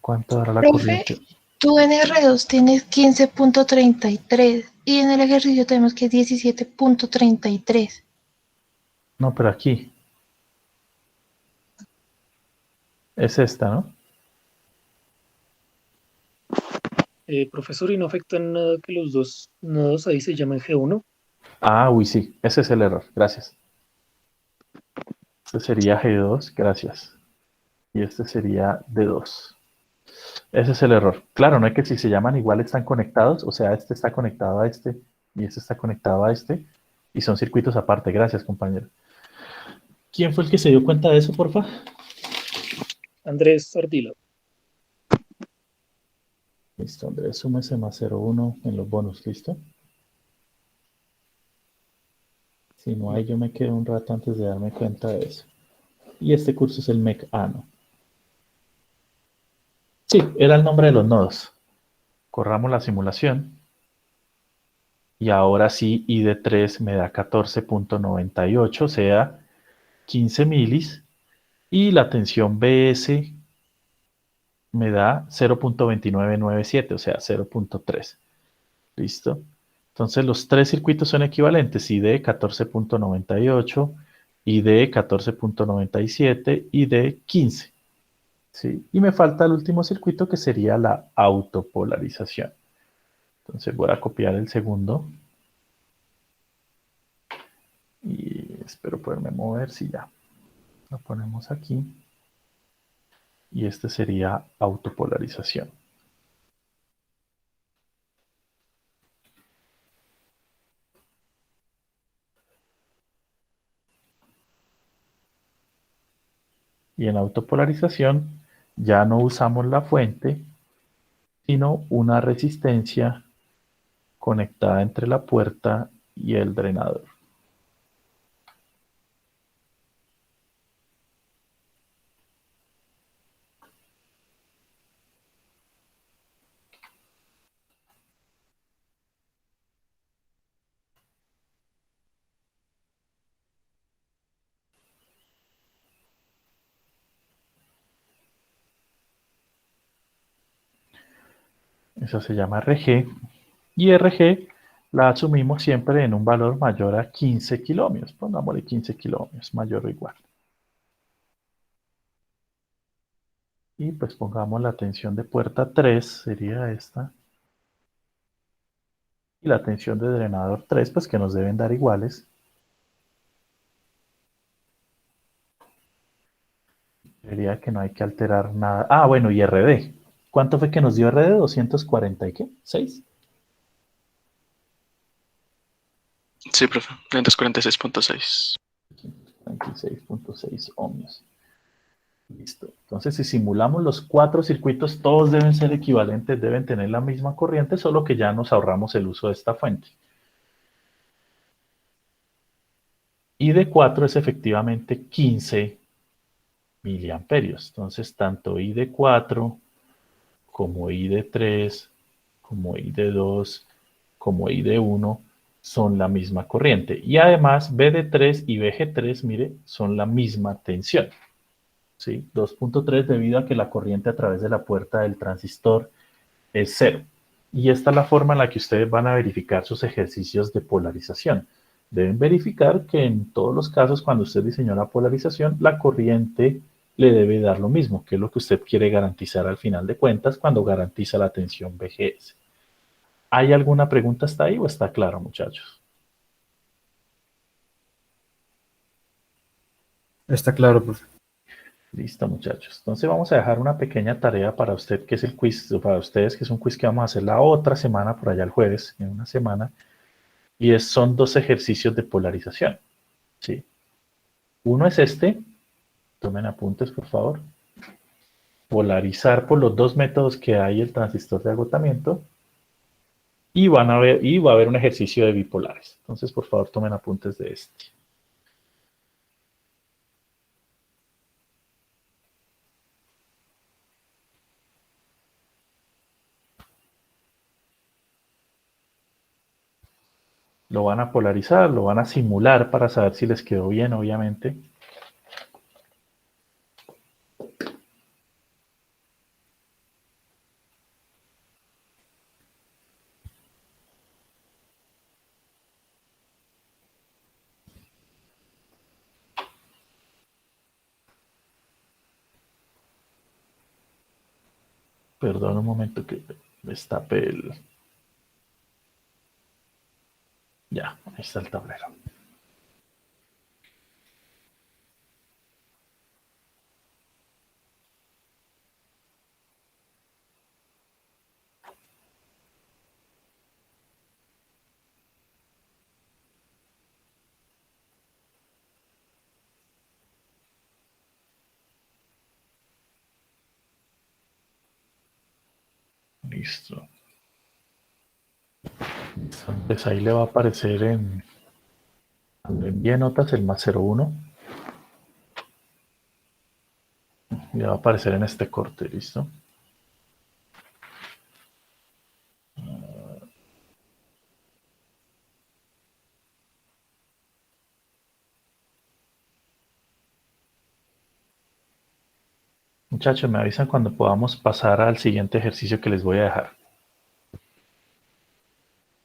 ¿Cuánto dará la Profe, corriente? tú en R2 tienes 15.33 y en el ejercicio tenemos que es 17.33. No, pero aquí. Es esta, ¿no? Profesor, ¿y no afecta en nada que los dos nodos ahí se llamen G1? Ah, uy, sí. Ese es el error. Gracias. Este sería G2. Gracias. Y este sería D2. Ese es el error. Claro, no es que si se llaman igual están conectados, o sea, este está conectado a este y este está conectado a este, y son circuitos aparte. Gracias, compañero. ¿Quién fue el que se dio cuenta de eso, porfa? Andrés Ardila. Listo, Andrés, súmese más 0,1 en los bonos, ¿listo? Si no hay, yo me quedo un rato antes de darme cuenta de eso. y este curso es el MEC ANO. Sí, era el nombre de los nodos. Corramos la simulación. Y ahora sí, I de 3 me da 14.98, o sea, 15 milis. Y la tensión BS me da 0.2997, o sea, 0.3. ¿Listo? Entonces los tres circuitos son equivalentes, ID 14.98, ID 14.97 y ID 15. ¿Sí? Y me falta el último circuito que sería la autopolarización. Entonces voy a copiar el segundo. Y espero poderme mover, si ya. Lo ponemos aquí. Y este sería autopolarización. Y en autopolarización ya no usamos la fuente, sino una resistencia conectada entre la puerta y el drenador. Esa se llama RG. Y RG la asumimos siempre en un valor mayor a 15 kiloohmios. Pongámosle 15 kiloohmios, mayor o igual. Y pues pongamos la tensión de puerta 3, sería esta. Y la tensión de drenador 3, pues que nos deben dar iguales. Diría que no hay que alterar nada. Ah, bueno, y RD. ¿Cuánto fue que nos dio RD? 240 y qué? ¿6? Sí, profe. 546.6. 26.6 ohmios. Listo. Entonces, si simulamos los 4 circuitos, todos deben ser equivalentes, deben tener la misma corriente, solo que ya nos ahorramos el uso de esta fuente. Y de 4 es efectivamente 15 miliamperios. Entonces, tanto I de 4 como I de 3, como I de 2, como I de 1 son la misma corriente. Y además, B de 3 y BG3, mire, son la misma tensión. ¿Sí? 2.3 debido a que la corriente a través de la puerta del transistor es 0. Y esta es la forma en la que ustedes van a verificar sus ejercicios de polarización. Deben verificar que en todos los casos, cuando usted diseñó la polarización, la corriente le debe dar lo mismo, que es lo que usted quiere garantizar al final de cuentas cuando garantiza la tensión BGS. ¿Hay alguna pregunta hasta ahí o está claro, muchachos? Está claro, profe. Listo, muchachos. Entonces vamos a dejar una pequeña tarea para usted, que es el quiz, para ustedes, que es un quiz que vamos a hacer la otra semana, por allá el jueves, en una semana. Y son 2 ejercicios de polarización. ¿Sí? Uno es este. Tomen apuntes, por favor. Polarizar por los 2 métodos que hay el transistor de agotamiento. Y va a haber un ejercicio de bipolares. Entonces, por favor, tomen apuntes de este. Lo van a polarizar, lo van a simular para saber si les quedó bien, obviamente. Perdón un momento que destape el... Ya, ahí está el tablero. Listo. Entonces ahí le va a aparecer cuando envíe notas el +01. Ya va a aparecer en este corte, ¿listo? Muchachos, me avisan cuando podamos pasar al siguiente ejercicio que les voy a dejar.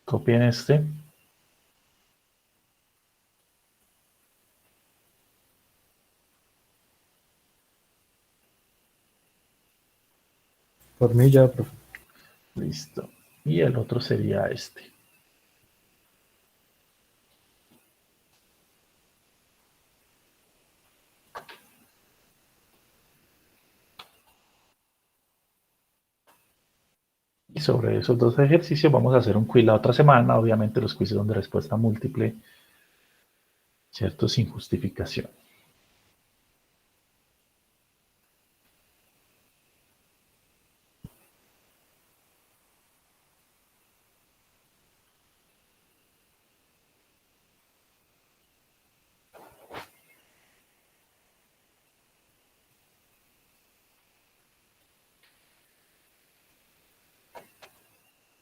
Copien este. Por mí ya, profe. Listo. Y el otro sería este. Y sobre esos dos ejercicios vamos a hacer un quiz la otra semana. Obviamente los quizzes son de respuesta múltiple, ¿cierto? Sin justificación.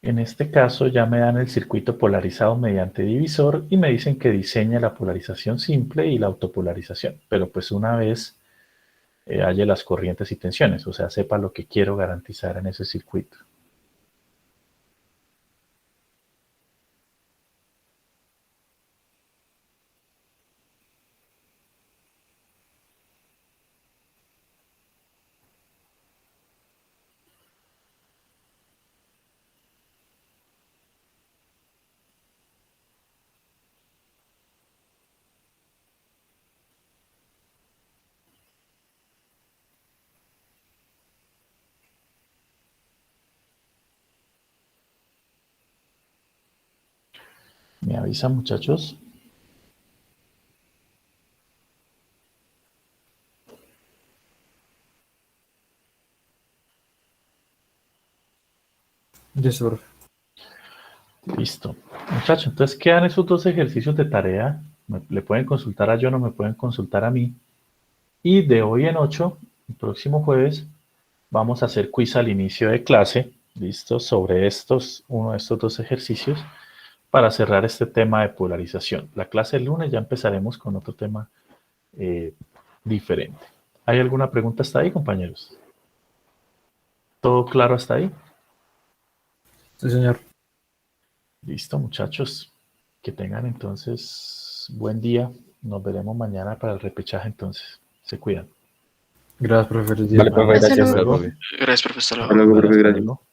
En este caso ya me dan el circuito polarizado mediante divisor y me dicen que diseñe la polarización simple y la autopolarización. Pero pues una vez halle las corrientes y tensiones, o sea, sepa lo que quiero garantizar en ese circuito. ¿Me avisan, muchachos? Listo, profe. Listo. Muchachos, entonces quedan esos dos ejercicios de tarea. Le pueden consultar a yo, no me pueden consultar a mí. Y de hoy en 8, el próximo jueves, vamos a hacer quiz al inicio de clase, listo, sobre uno de estos dos ejercicios, para cerrar este tema de polarización. La clase del lunes ya empezaremos con otro tema diferente. ¿Hay alguna pregunta hasta ahí, compañeros? ¿Todo claro hasta ahí? Sí, señor. Listo, muchachos. Que tengan entonces buen día. Nos veremos mañana para el repechaje entonces. Se cuidan. Gracias, profe. Feliz día. Vale, profe, Hasta gracias. luego. Profe. Gracias, profesor. Hasta luego.